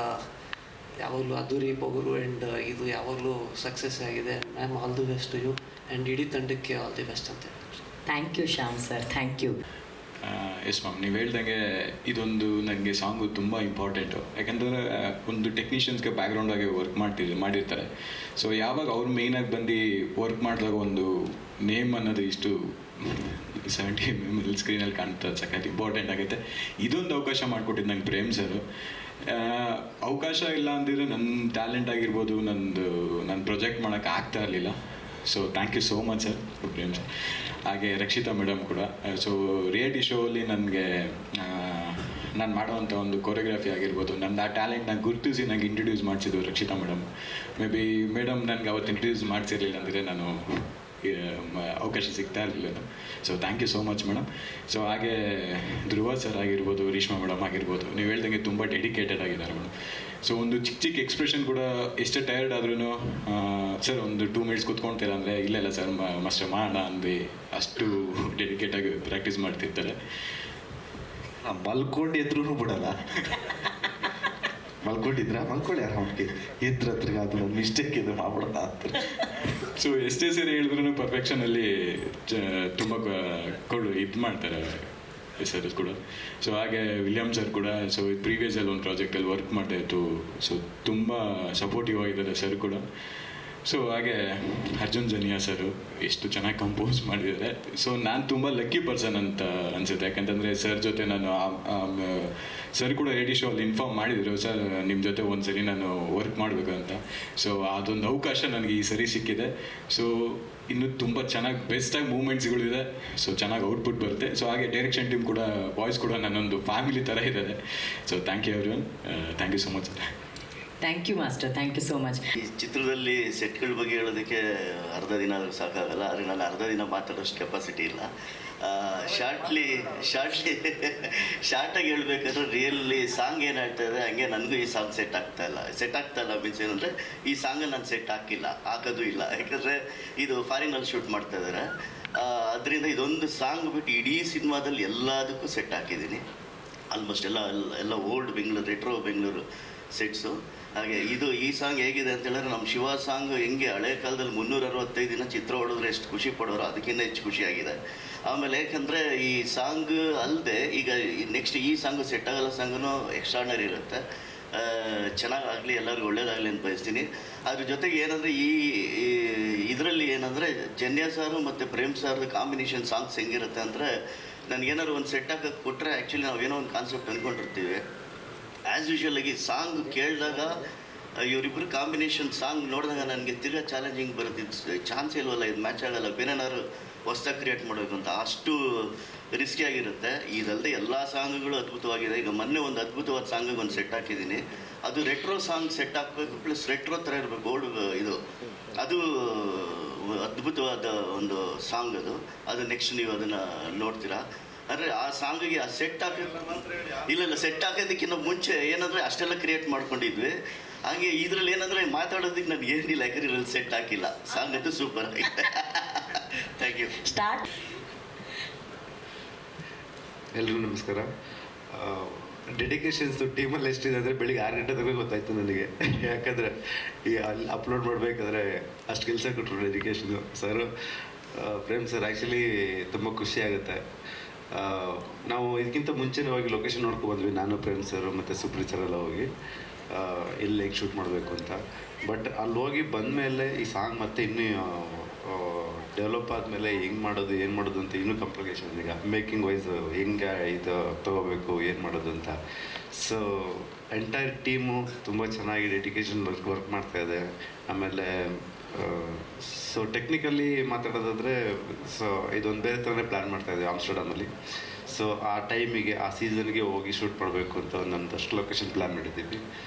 ಯಾವಾಗಲೂ ಅದ್ದೂರಿ ಪೊಗರು ಆ್ಯಂಡ್ ಇದು ಯಾವಾಗಲೂ ಸಕ್ಸಸ್ ಆಗಿದೆ. Ma'am all the best you. And ಇಡೀ ತಂಡಕ್ಕೆ ಆಲ್ ದಿ ಬೆಸ್ಟ್ ಅಂತ. Thank you Shyam sir, thank you. Yes ma'am, ನೀವು ಹೇಳ್ದಂಗೆ ಇದೊಂದು ನನಗೆ ಸಾಂಗು ತುಂಬ ಇಂಪಾರ್ಟೆಂಟು. ಯಾಕಂದರೆ ಒಂದು ಟೆಕ್ನಿಷಿಯನ್ಸ್ಗೆ ಬ್ಯಾಕ್ಗ್ರೌಂಡಾಗಿ ವರ್ಕ್ ಮಾಡಿರ್ತಾರೆ. ಸೊ ಯಾವಾಗ ಅವ್ರು ಮೇಯ್ನಾಗಿ ಬಂದು ವರ್ಕ್ ಮಾಡಿದಾಗ ಒಂದು ನೇಮ್ ಅನ್ನೋದು ಇಷ್ಟು 70 mm ಸ್ಕ್ರೀನಲ್ಲಿ ಕಾಣ್ತದೆ, ಸಖತ್ ಇಂಪಾರ್ಟೆಂಟ್ ಆಗುತ್ತೆ. ಇದೊಂದು ಅವಕಾಶ ಮಾಡಿಕೊಟ್ಟಿದ್ದು ನಂಗೆ ಪ್ರೇಮ್ ಸರ್. ಅವಕಾಶ ಇಲ್ಲ ಅಂದಿದ್ರೆ ನನ್ನ ಟ್ಯಾಲೆಂಟ್ ಆಗಿರ್ಬೋದು, ನನ್ನ ಪ್ರೊಜೆಕ್ಟ್ ಮಾಡೋಕ್ಕೆ ಆಗ್ತಾ ಇರಲಿಲ್ಲ. So thank you so much sir, Prem sir. ಹಾಗೆ ರಕ್ಷಿತಾ ಮೇಡಮ್ ಕೂಡ. ಸೊ ರಿಯಾಲಿಟಿ ಶೋಲ್ಲಿ ನನಗೆ ನಾನು ಮಾಡೋವಂಥ ಒಂದು ಕೊರಿಯೋಗ್ರಫಿ ಆಗಿರ್ಬೋದು, ನನ್ನ ಆ ಟ್ಯಾಲೆಂಟ್ನ ಗುರುತಿಸಿ ನನಗೆ ಇಂಟ್ರೊಡ್ಯೂಸ್ ಮಾಡಿಸಿದ್ದು Rakshita madam. Maybe madam ನನಗೆ ಅವತ್ತು ಇಂಟ್ರೊಡ್ಯೂಸ್ ಮಾಡಿಸಿರಲಿಲ್ಲ ಅಂದರೆ ನಾನು ಅವಕಾಶ ಸಿಗ್ತಾ ಇರಲಿಲ್ಲ. So thank you so much madam. So ಹಾಗೆ ಧ್ರುವ ಸರ್ ಆಗಿರ್ಬೋದು, ರೇಷ್ಮಾ ಮೇಡಮ್ ಆಗಿರ್ಬೋದು, ನೀವು ಹೇಳ್ದಂಗೆ ತುಂಬ ಡೆಡಿಕೇಟೆಡ್ ಆಗಿದ್ದಾರೆ ಮೇಡಮ್. ಸೊ ಒಂದು ಚಿಕ್ಕ ಎಕ್ಸ್ಪ್ರೆಷನ್ ಕೂಡ ಎಷ್ಟೇ ಟಯರ್ಡ್ ಆದ್ರೂ ಸರ್ ಒಂದು 2 minutes ಕೂತ್ಕೊಳ್ತೀರ ಅಂದರೆ ಇಲ್ಲ ಸರ್ ಮಾಸ್ಟರ್ ಮಾಡೋಣ ಅಂದು ಅಷ್ಟು ಡೆಡಿಕೇಟಾಗಿ ಪ್ರಾಕ್ಟೀಸ್ ಮಾಡ್ತಿರ್ತಾರೆ. ಮಲ್ಕೊಂಡು ಎದ್ರೂ ಬಿಡಲ್ಲ. ಮಲ್ಕೊಳ್ಳಿ ಆರಾಮಾಗಿ ಎದ್ರ ಅದು ಮಿಸ್ಟೇಕ್ ಇದು ಮಾಡ್ಬಿಡೋಣ ಅಂತ. ಸೊ ಎಷ್ಟೇ ಸರಿ ಹೇಳಿದ್ರು ಪರ್ಫೆಕ್ಷನಲ್ಲಿ ತುಂಬ ಇದು ಮಾಡ್ತಾರೆ ಸರ್ ಕೂಡ. ಸೊ ಹಾಗೆ ವಿಲಿಯಂ ಸರ್ ಕೂಡ. ಸೊ ಪ್ರೀವಿಯಸಲ್ಲಿ ಒಂದು ಪ್ರಾಜೆಕ್ಟಲ್ಲಿ ವರ್ಕ್ ಮಾಡ್ತಾಯಿತ್ತು. ಸೊ ತುಂಬ ಸಪೋರ್ಟಿವ್ ಆಗಿದ್ದಾರೆ ಸರ್ ಕೂಡ. ಸೊ ಹಾಗೆ ಅರ್ಜುನ್ ಜನಿಯಾ ಸರು ಎಷ್ಟು ಚೆನ್ನಾಗಿ ಕಂಪೋಸ್ ಮಾಡಿದ್ದಾರೆ. ಸೊ ನಾನು ತುಂಬ ಲಕ್ಕಿ ಪರ್ಸನ್ ಅಂತ ಅನಿಸುತ್ತೆ, ಯಾಕಂತಂದರೆ ಸರ್ ಜೊತೆ ನಾನು ಸರ್ ಕೂಡ ರೇಡಿಯೋ ಶೋ ಅಲ್ಲಿ ಇನ್ಫಾರ್ಮ್ ಮಾಡಿದರು, ಸರ್ ನಿಮ್ಮ ಜೊತೆ ಒಂದು ಸರಿ ನಾನು ವರ್ಕ್ ಮಾಡಬೇಕು ಅಂತ. ಸೊ ಅದೊಂದು ಅವಕಾಶ ನನಗೆ ಈ ಸರಿ ಸಿಕ್ಕಿದೆ. ಸೊ ಇನ್ನೂ ತುಂಬ ಚೆನ್ನಾಗಿ ಬೆಸ್ಟಾಗಿ ಮೂಮೆಂಟ್ಸ್ಗಳಿದೆ. ಸೊ ಚೆನ್ನಾಗಿ ಔಟ್ಪುಟ್ ಬರುತ್ತೆ. ಸೊ ಹಾಗೆ ಡೈರೆಕ್ಷನ್ ಟೀಮ್ ಕೂಡ, ಬಾಯ್ಸ್ ಕೂಡ ನನ್ನೊಂದು ಫ್ಯಾಮಿಲಿ ಥರ ಇದ್ದಾರೆ. So thank you everyone, thank you so much. Thank you master, thank you so much. ಈ ಚಿತ್ರದಲ್ಲಿ ಸೆಟ್ಗಳ ಬಗ್ಗೆ ಹೇಳೋದಕ್ಕೆ ಅರ್ಧ ದಿನ ಆದರೂ ಸಾಕಾಗಲ್ಲ, ಆದರೆ ನಾನು ಅರ್ಧ ದಿನ ಮಾತಾಡೋಷ್ಟು ಕೆಪಾಸಿಟಿ ಇಲ್ಲ. ಶಾರ್ಟಾಗಿ ಹೇಳ್ಬೇಕಾದ್ರೆ ರಿಯಲಿ ಸಾಂಗ್ ಏನು ಹೇಳ್ತಾ ಇದೆ ಹಂಗೆ ನನಗೂ ಈ ಸಾಂಗ್ ಸೆಟ್ ಆಗ್ತಾ ಇಲ್ಲ ಮೀನ್ಸ್ ಏನಂದರೆ ಈ ಸಾಂಗನ್ನು ನಾನು ಸೆಟ್ ಹಾಕೋದು ಇಲ್ಲ, ಯಾಕಂದರೆ ಇದು ಫಾರಿನಲ್ಲಿ ಶೂಟ್ ಮಾಡ್ತಾ ಇದ್ದಾರೆ. ಅದರಿಂದ ಇದೊಂದು ಸಾಂಗ್ ಬಿಟ್ಟು ಇಡೀ ಸಿನಿಮಾದಲ್ಲಿ ಎಲ್ಲದಕ್ಕೂ ಸೆಟ್ ಹಾಕಿದ್ದೀನಿ. ಆಲ್ಮೋಸ್ಟ್ ಎಲ್ಲ old Bengaluru, retro Bengaluru sets. ಹಾಗೆ ಈ ಸಾಂಗ್ ಹೇಗಿದೆ ಅಂತ ಹೇಳಿದ್ರೆ, ನಮ್ಮ ಶಿವ ಸಾಂಗ್ ಹೆಂಗೆ ಹಳೆ ಕಾಲದಲ್ಲಿ 365 ದಿನ ಚಿತ್ರ ಹೊಡೆದ್ರೆ ಎಷ್ಟು ಖುಷಿ ಪಡೋರು, ಅದಕ್ಕಿಂತ ಹೆಚ್ಚು ಖುಷಿಯಾಗಿದೆ. ಆಮೇಲೆ ಯಾಕಂದರೆ ಈ ಸಾಂಗ್ ಅಲ್ಲದೆ ಈಗ ನೆಕ್ಸ್ಟ್ ಈ ಸಾಂಗು ಸೆಟ್ ಆಗಲ್ಲ ಸಾಂಗು ಎಕ್ಸ್ಟ್ರಾರ್ನರಿ ಇರುತ್ತೆ. ಚೆನ್ನಾಗಾಗಲಿ, ಎಲ್ಲರಿಗೂ ಒಳ್ಳೇದಾಗಲಿ ಅಂತ ಬಯಸ್ತೀನಿ. ಅದ್ರ ಜೊತೆಗೆ ಏನಂದರೆ ಇದರಲ್ಲಿ ಏನಂದರೆ ಜನ್ಯ ಸಾರು ಮತ್ತು ಪ್ರೇಮ್ ಸಾರ್ದು ಕಾಂಬಿನೇಷನ್ ಸಾಂಗ್ಸ್ ಹೆಂಗಿರುತ್ತೆ ಅಂದರೆ, ನನಗೇನಾದ್ರು ಒಂದು ಸೆಟ್ ಹಾಕಕ್ಕೆ ಕೊಟ್ಟರೆ ಆ್ಯಕ್ಚುಲಿ ನಾವೇನೋ ಒಂದು ಕಾನ್ಸೆಪ್ಟ್ ಅಂದ್ಕೊಂಡಿರ್ತೀವಿ. ಆ್ಯಸ್ ಯೂಶ್ವಲ್ ಆಗಿ ಸಾಂಗ್ ಕೇಳಿದಾಗ ಇವರಿಬ್ಬರು ಕಾಂಬಿನೇಷನ್ ಸಾಂಗ್ ನೋಡಿದಾಗ ನನಗೆ ತಿರ್ಗಾ ಚಾಲೆಂಜಿಂಗ್ ಬರುತ್ತೆ. ಚಾನ್ಸ್ ಇಲ್ವಲ್ಲ, ಇದು ಮ್ಯಾಚ್ ಆಗಲ್ಲ, ಬೇರೆನಾದ್ರು ಹೊಸ್ದಾಗಿ ಕ್ರಿಯೇಟ್ ಮಾಡಬೇಕು ಅಂತ, ಅಷ್ಟು ರಿಸ್ಕಿಯಾಗಿರುತ್ತೆ. ಇದಲ್ಲದೆ ಎಲ್ಲ ಸಾಂಗ್ಗಳು ಅದ್ಭುತವಾಗಿದೆ. ಈಗ ಮೊನ್ನೆ ಒಂದು ಅದ್ಭುತವಾದ ಸಾಂಗಿಗೆ ಒಂದು ಸೆಟ್ ಹಾಕಿದ್ದೀನಿ. ಅದು ರೆಟ್ರೋ ಸಾಂಗ್ ಸೆಟ್ ಹಾಕಬೇಕು, ಪ್ಲಸ್ ರೆಟ್ರೋ ಥರ ಇರಬೇಕು, ಓಲ್ಡ್ ಅದು ಅದ್ಭುತವಾದ ಒಂದು ಸಾಂಗ್ ಅದು ನೆಕ್ಸ್ಟ್ ನೀವು ಅದನ್ನು ನೋಡ್ತೀರಾ. ಅಂದರೆ ಆ ಸಾಂಗಿಗೆ ಆ ಸೆಟ್ ಇಲ್ಲ ಸೆಟ್ ಹಾಕೋದಕ್ಕಿಂತ ಮುಂಚೆ ಏನಂದರೆ ಅಷ್ಟೆಲ್ಲ ಕ್ರಿಯೇಟ್ ಮಾಡ್ಕೊಂಡಿದ್ವಿ. ಹಾಗೆ ಇದರಲ್ಲಿ ಏನಂದರೆ ಮಾತಾಡೋದಕ್ಕೆ ನಾನು ಏನಿಲ್ಲ, ಯಾಕಂದ್ರೆ ಇದರಲ್ಲಿ ಸೆಟ್ ಹಾಕಿಲ್ಲ. ಸಾಂಗ್ ಅಂತೂ ಸೂಪರ್ ಆಗಿದೆ. Thank you. ಸ್ಟಾರ್ಟ್. ಎಲ್ರಿಗೂ ನಮಸ್ಕಾರ. ಡೆಡಿಕೇಶನ್ಸು ಟೀಮಲ್ಲಿ ಎಷ್ಟಿದೆ ಅಂದರೆ ಬೆಳಿಗ್ಗೆ 6 ಗಂಟೆವರೆಗೂ ಗೊತ್ತಾಯ್ತು ನನಗೆ. ಯಾಕಂದರೆ ಅಲ್ಲಿ ಅಪ್ಲೋಡ್ ಮಾಡಬೇಕಾದ್ರೆ ಅಷ್ಟು ಕೆಲಸ ಕೊಟ್ಟರು ಡೆಡಿಕೇಶನು ಸರು. ಪ್ರೇಮ್ ಸರ್ ಆ್ಯಕ್ಚುಲಿ ತುಂಬ ಖುಷಿ ಆಗುತ್ತೆ. ನಾವು ಇದಕ್ಕಿಂತ ಮುಂಚೆನೇ ಹೋಗಿ ಲೊಕೇಶನ್ ನೋಡ್ಕೊಬಂದ್ವಿ, ನಾನು ಪ್ರೇಮ್ ಸರ್ ಮತ್ತು ಸುಪ್ರೀತ್ ಸರ್ ಎಲ್ಲ ಹೋಗಿ ಎಲ್ಲಿ ಹೇಗೆ ಶೂಟ್ ಮಾಡಬೇಕು ಅಂತ. ಬಟ್ ಅಲ್ಲಿ ಹೋಗಿ ಬಂದಮೇಲೆ ಈ ಸಾಂಗ್ ಮತ್ತೆ ಇನ್ನೂ ಡೆವಲಪ್ ಆದಮೇಲೆ ಹೆಂಗೆ ಮಾಡೋದು ಏನು ಮಾಡೋದು ಅಂತ ಇನ್ನೂ ಕಾಂಪ್ಲಿಕೇಶನ್. ಈಗ ಮೇಕಿಂಗ್ ವೈಸ್ ಹೆಂಗೆ ಇದು ತೊಗೋಬೇಕು ಏನು ಮಾಡೋದು ಅಂತ. ಸೊ ಎಂಟೈರ್ ಟೀಮು ತುಂಬ ಚೆನ್ನಾಗಿ ಡೆಡಿಕೇಶನ್ ವರ್ಕ್ ಮಾಡ್ತಾಯಿದೆ. ಆಮೇಲೆ ಸೊ ಟೆಕ್ನಿಕಲಿ ಮಾತಾಡೋದಾದರೆ, ಸೊ ಇದೊಂದು ಬೇರೆ ಥರನೇ ಪ್ಲ್ಯಾನ್ ಮಾಡ್ತಾಯಿದ್ದೆ ಆಮ್ಸ್ಟರ್ಡಾಮಲ್ಲಿ. ಸೊ ಆ ಟೈಮಿಗೆ ಆ ಸೀಸನ್ಗೆ ಹೋಗಿ ಶೂಟ್ ಮಾಡಬೇಕು ಅಂತ ಒಂದೊಂದಷ್ಟು ಲೊಕೇಶನ್ ಪ್ಲ್ಯಾನ್ ಮಾಡಿದ್ದೀವಿ.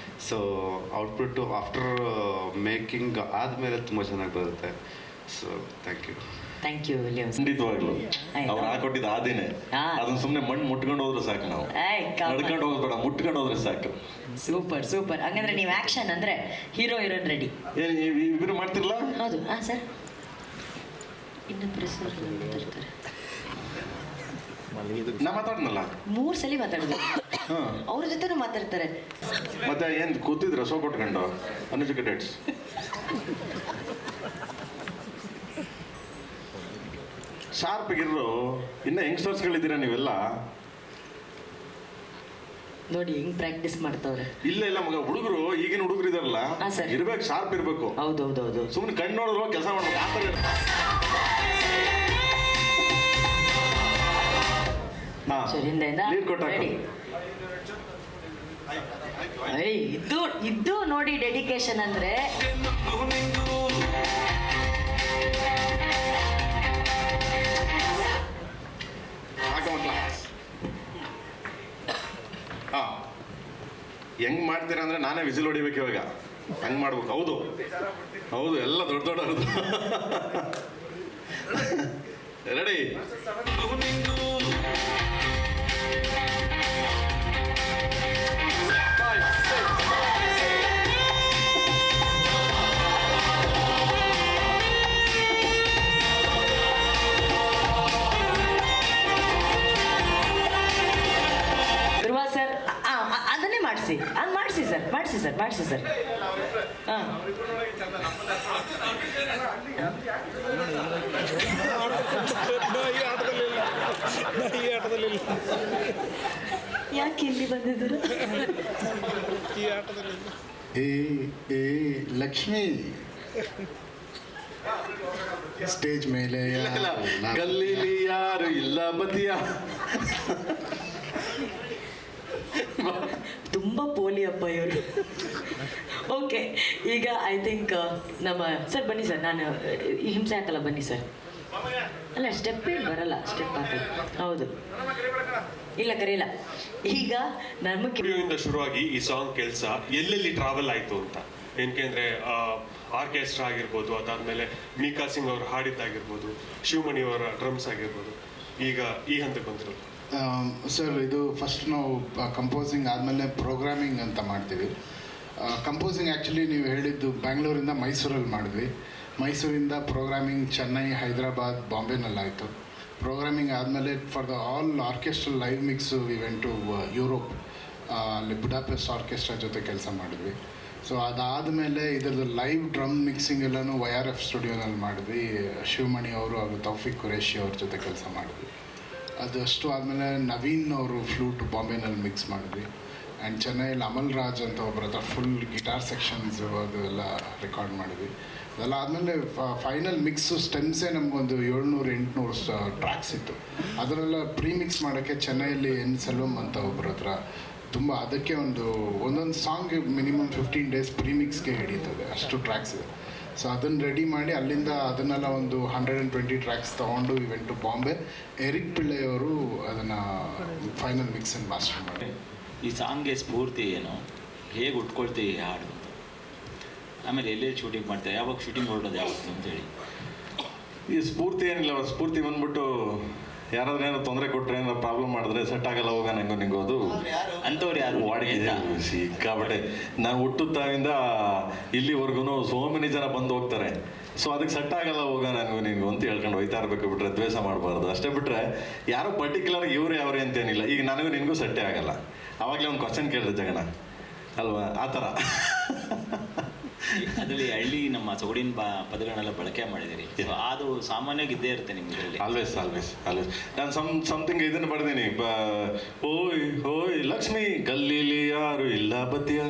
ಸೊ ಔಟ್ಪುಟ್ಟು ಆಫ್ಟರ್ ಮೇಕಿಂಗ್ ಆದಮೇಲೆ ತುಂಬ ಚೆನ್ನಾಗಿ ಬರುತ್ತೆ. So thank you. Thank you Williams. ಖಂಡಿತವಾಗ್ಲು ಅವ್ರು ಹಾಕೊಟ್ಟಿದ್ದು ಆದಿನೇ, ಅದನ್ನ ಸುಮ್ಮನೆ ಮಣ್ಣು ಮುಟ್ಕೊಂಡು ಹೋದ್ರೆ ಸಾಕು. ನಾವು ನಡ್ಕೊಂಡು ಹೋಗೋದು ಬೇಡ, ಮುಟ್ಕೊಂಡು ಹೋದ್ರೆ ಸಾಕು. Super super. ಹಂಗಂದ್ರೆ ನೀವು ಆಕ್ಷನ್ ಅಂದ್ರೆ ಹೀರೋ ಹೀರೋಯಿನ್ ರೆಡಿ. ಇವರು ಮಾಡ್ತಿರಲ್ಲ? ಹೌದು. ಹಾಂ ಸರ್. ಇನ್ನೊಬ್ಬರು ಸರ್ ಮಾತಾಡ್ತಾರೆ. ನಾ ಮಾತಾಡ್ನಲ್ಲ 3 ಸಲ ಮಾತಾಡಿದ್ರು, ಅವ್ರ ಜೊತೆನೂ ಮಾತಾಡ್ತಾರೆ. ಮತ್ತೆ ಏನು ಕೂತಿದ್ರ ಸೋ ಕೊಟ್ಕೊಂಡು ಅನ್ಎಜುಕೇಟೆಡ್ಸ್. ಶಾರ್ಪ್ಗಿರೋ ಇನ್ನು ಯಂಗ್ಸ್ಟರ್ಸ್ಗಳಿದ್ದೀರಾ ನೀವೆಲ್ಲ. ನೋಡಿ ಹೆಂಗ್ ಪ್ರಾಕ್ಟೀಸ್ ಮಾಡ್ತಾವ್ರೆ. ಇಲ್ಲ ಮಗ, ಹುಡುಗರು ಈಗಿನ ಹುಡುಗರು ಇದಾರಲ್ಲ, ಇರ್ಬೇಕು, ಶಾರ್ಪ್ ಇರ್ಬೇಕು. ಹೌದೌದೌದು. ಸುಮ್ಮನೆ ಕಣ್ಣು ನೋಡಿದ್ರು ಕೆಲಸ ಮಾಡ್ಬೇಕು. ಇದ್ದು ನೋಡಿ ಡೆಡಿಕೇಶನ್ ಅಂದ್ರೆ. ಹೆಂಗ್ ಮಾಡ್ತೀರಾ ಅಂದ್ರೆ ನಾನೇ ವಿಸಿಲ್ ಹೊಡಿಬೇಕು ಇವಾಗ. ಹಂಗ್ ಮಾಡ್ಬೇಕು. ಹೌದು ಹೌದು, ಎಲ್ಲ ದೊಡ್ಡ ದೊಡ್ಡವ್ರದ್ದು. ರೆಡಿ? ಮಾಡಿಸಿ ಸರ್. ಹಾಂ, ಯಾಕೆ ಇಲ್ಲಿ ಬಂದಿದ್ರು? ಲಕ್ಷ್ಮಿ ಸ್ಟೇಜ್ ಮೇಲೆ ಗಲ್ಲೀಲಿ ಯಾರು ಇಲ್ಲ ಬದಿಯ. ತುಂಬ ಪೋಲಿ ಅಪ್ಪ ಇವರು. ಓಕೆ, ಈಗ ಐ ಥಿಂಕ್ ನಮ್ಮ ಸರ್ ಬನ್ನಿ ಸರ್, ನಾನು ಹಿಂಸೆ ಹಾಕಲ್ಲ, ಬನ್ನಿ ಸರ್. ಅಲ್ಲ ಸ್ಟೆಪ್ ಏನು ಬರಲ್ಲ, ಸ್ಟೆಪ್ ಹಾಕಲ್ಲ. ಹೌದು, ಇಲ್ಲ ಕರೆಯಲ್ಲ. ಈಗ ನಮಗೆ ಇಂದ ಶುರುವಾಗಿ ಈ ಸಾಂಗ್ ಕೆಲಸ ಎಲ್ಲೆಲ್ಲಿ ಟ್ರಾವೆಲ್ ಆಯಿತು ಅಂತ, ಏನಕ್ಕೆ ಆರ್ಕೆಸ್ಟ್ರಾ ಆಗಿರ್ಬೋದು, ಅದಾದಮೇಲೆ ಮೀಕಾ ಸಿಂಗ್ ಅವರು ಹಾಡಿದ್ದಾಗಿರ್ಬೋದು, ಶಿವಮಣಿ ಅವರ ಡ್ರಮ್ಸ್ ಆಗಿರ್ಬೋದು, ಈಗ ಈ ಹಂತಕ್ಕೆ ಬಂದಿರೋದು. ಸರ್, ಇದು ಫಸ್ಟ್ ನಾವು ಕಂಪೋಸಿಂಗ್ ಆದಮೇಲೆ ಪ್ರೋಗ್ರಾಮಿಂಗ್ ಅಂತ ಮಾಡ್ತೀವಿ. ಕಂಪೋಸಿಂಗ್ ಆ್ಯಕ್ಚುಲಿ ನೀವು ಹೇಳಿದ್ದು ಬ್ಯಾಂಗ್ಳೂರಿಂದ ಮೈಸೂರಲ್ಲಿ ಮಾಡಿದ್ವಿ. ಮೈಸೂರಿಂದ ಪ್ರೋಗ್ರಾಮಿಂಗ್ ಚೆನ್ನೈ, ಹೈದರಾಬಾದ್, ಬಾಂಬೆನಲ್ಲಾಯಿತು. ಪ್ರೋಗ್ರಾಮಿಂಗ್ ಆದಮೇಲೆ for the all orchestral live mix we went to Europe. ಅಲ್ಲಿ ಬುಡಾಪೆಸ್ಟ್ ಆರ್ಕೆಸ್ಟ್ರಾ ಜೊತೆ ಕೆಲಸ ಮಾಡಿದ್ವಿ. ಸೊ ಅದಾದಮೇಲೆ ಇದರದ್ದು ಲೈವ್ ಡ್ರಮ್ ಮಿಕ್ಸಿಂಗ್ ಎಲ್ಲನೂ YRF ಸ್ಟುಡಿಯೋನಲ್ಲಿ ಮಾಡಿದ್ವಿ. ಶಿವಮಣಿ ಅವರು ಹಾಗೂ ತೌಫಿಕ್ ಖುರೇಶಿ ಅವ್ರ ಜೊತೆ ಕೆಲಸ ಮಾಡಿದ್ವಿ. ಅದಷ್ಟು ಆದಮೇಲೆ ನವೀನ್ ಅವರು ಫ್ಲೂಟ್ ಬಾಂಬೆನಲ್ಲಿ ಮಿಕ್ಸ್ ಮಾಡಿದ್ವಿ. ಆ್ಯಂಡ್ ಚೆನ್ನೈಯಲ್ಲಿ ಅಮಲ್ ರಾಜ್ ಅಂತ ಒಬ್ಬರ ಹತ್ರ ಫುಲ್ ಗಿಟಾರ್ ಸೆಕ್ಷನ್ಸು ಅದೆಲ್ಲ ರೆಕಾರ್ಡ್ ಮಾಡಿದ್ವಿ. ಅದೆಲ್ಲ ಆದಮೇಲೆ ಫೈನಲ್ ಮಿಕ್ಸು ಸ್ಟೆಮ್ಸೇ ನಮಗೊಂದು 700-800 ಟ್ರ್ಯಾಕ್ಸ್ ಇತ್ತು. ಅದರೆಲ್ಲ ಪ್ರೀ ಮಿಕ್ಸ್ ಮಾಡೋಕ್ಕೆ ಚೆನ್ನೈಯಲ್ಲಿ ಎನ್ ಸೆಲ್ವಮ್ ಅಂತ ಒಬ್ಬರ ಹತ್ರ ತುಂಬ, ಅದಕ್ಕೆ ಒಂದೊಂದು ಸಾಂಗ್ ಮಿನಿಮಮ್ 15 days ಪ್ರೀಮಿಕ್ಸ್ಗೆ ಹಿಡಿತದೆ, ಅಷ್ಟು ಟ್ರ್ಯಾಕ್ಸ್ ಇದೆ. ಸೊ ಅದನ್ನು ರೆಡಿ ಮಾಡಿ ಅಲ್ಲಿಂದ ಅದನ್ನೆಲ್ಲ ಒಂದು 120 ಟ್ರ್ಯಾಕ್ಸ್ ತೊಗೊಂಡು ಇವೆಂಟ್ ಟು ಬಾಂಬೆ. ಎರಿಕ್ ಪಿಳ್ಳೆಯವರು ಅದನ್ನು ಫೈನಲ್ ಮಿಕ್ಸ್ ಆ್ಯಂಡ್ ಮಾಸ್ಟರ್ ಮಾಡಿ. ಈ ಸಾಂಗ್ಗೆ ಸ್ಫೂರ್ತಿ ಏನು, ಹೇಗೆ ಉಟ್ಕೊಳ್ತೀವಿ ಈ ಹಾಡು, ಆಮೇಲೆ ಎಲ್ಲೆಲ್ಲಿ ಶೂಟಿಂಗ್ ಮಾಡ್ತಾರೆ, ಯಾವಾಗ ಶೂಟಿಂಗ್ ಹೊರಡೋದು ಯಾವತ್ತು ಅಂತೇಳಿ? ಈ ಸ್ಫೂರ್ತಿ ಏನಿಲ್ಲ, ಸ್ಫೂರ್ತಿ ಬಂದ್ಬಿಟ್ಟು ಯಾರಾದ್ರೂ ಏನೋ ತೊಂದರೆ ಕೊಟ್ಟರೆ, ಏನೋ ಪ್ರಾಬ್ಲಮ್ ಮಾಡಿದ್ರೆ ಸೆಟ್ ಆಗಲ್ಲ ಹೋಗ ನಂಗು ನಿಂಗೋದು ಅಂಥವ್ರು ಯಾರು ವಾಡಿಗೆ ಸಿಕ್ಕಾಬಟ್ಟೆ. ನಾನು ಹುಟ್ಟುತ್ತಾಗಿಂದ ಇಲ್ಲಿವರೆಗೂ ಸೋ ಮೆನಿ ಜನ ಬಂದು ಹೋಗ್ತಾರೆ. ಸೊ ಅದಕ್ಕೆ ಸೆಟ್ ಆಗಲ್ಲ ಹೋಗ ನನಗೂ ನಿಂಗು ಅಂತ ಹೇಳ್ಕೊಂಡು ಹೋಯ್ತಾ ಇರಬೇಕು, ಬಿಟ್ರೆ ದ್ವೇಷ ಮಾಡಬಾರ್ದು ಅಷ್ಟೇ. ಬಿಟ್ಟರೆ ಯಾರು ಪರ್ಟಿಕ್ಯುಲರ್ ಇವ್ರು ಯಾವ್ರೆ ಅಂತೇನಿಲ್ಲ. ಈಗ ನನಗೂ ನಿನಗೂ ಸೆಟ್ಟೇ ಆಗಲ್ಲ. ಆವಾಗಲೇ ಒಂದು ಕ್ವಶನ್ ಕೇಳಿದೆ ಜಗಣ ಅಲ್ವಾ, ಆ ಥರ. ಅದರಲ್ಲಿ ಹಳ್ಳಿ ನಮ್ಮ ಸೊಗಡಿನ ಪದಗಳನ್ನೆಲ್ಲ ಬಳಕೆ ಮಾಡಿದ್ದೀರಿ, ಅದು ಸಾಮಾನ್ಯವಾಗಿ ಇದ್ದೇ ಇರುತ್ತೆ ನಿಮ್ಮದ್ರಲ್ಲಿ. ಆಲ್ವೇಸ್ ನಾನು ಸಮಥಿಂಗ್ ಇದನ್ನು ಬರ್ದೀನಿ. ಓಯ್ ಓಯ್ ಲಕ್ಷ್ಮಿ ಗಲ್ಲೀಲಿ ಯಾರು ಇಲ್ಲ ಬತ್ತಿಯ,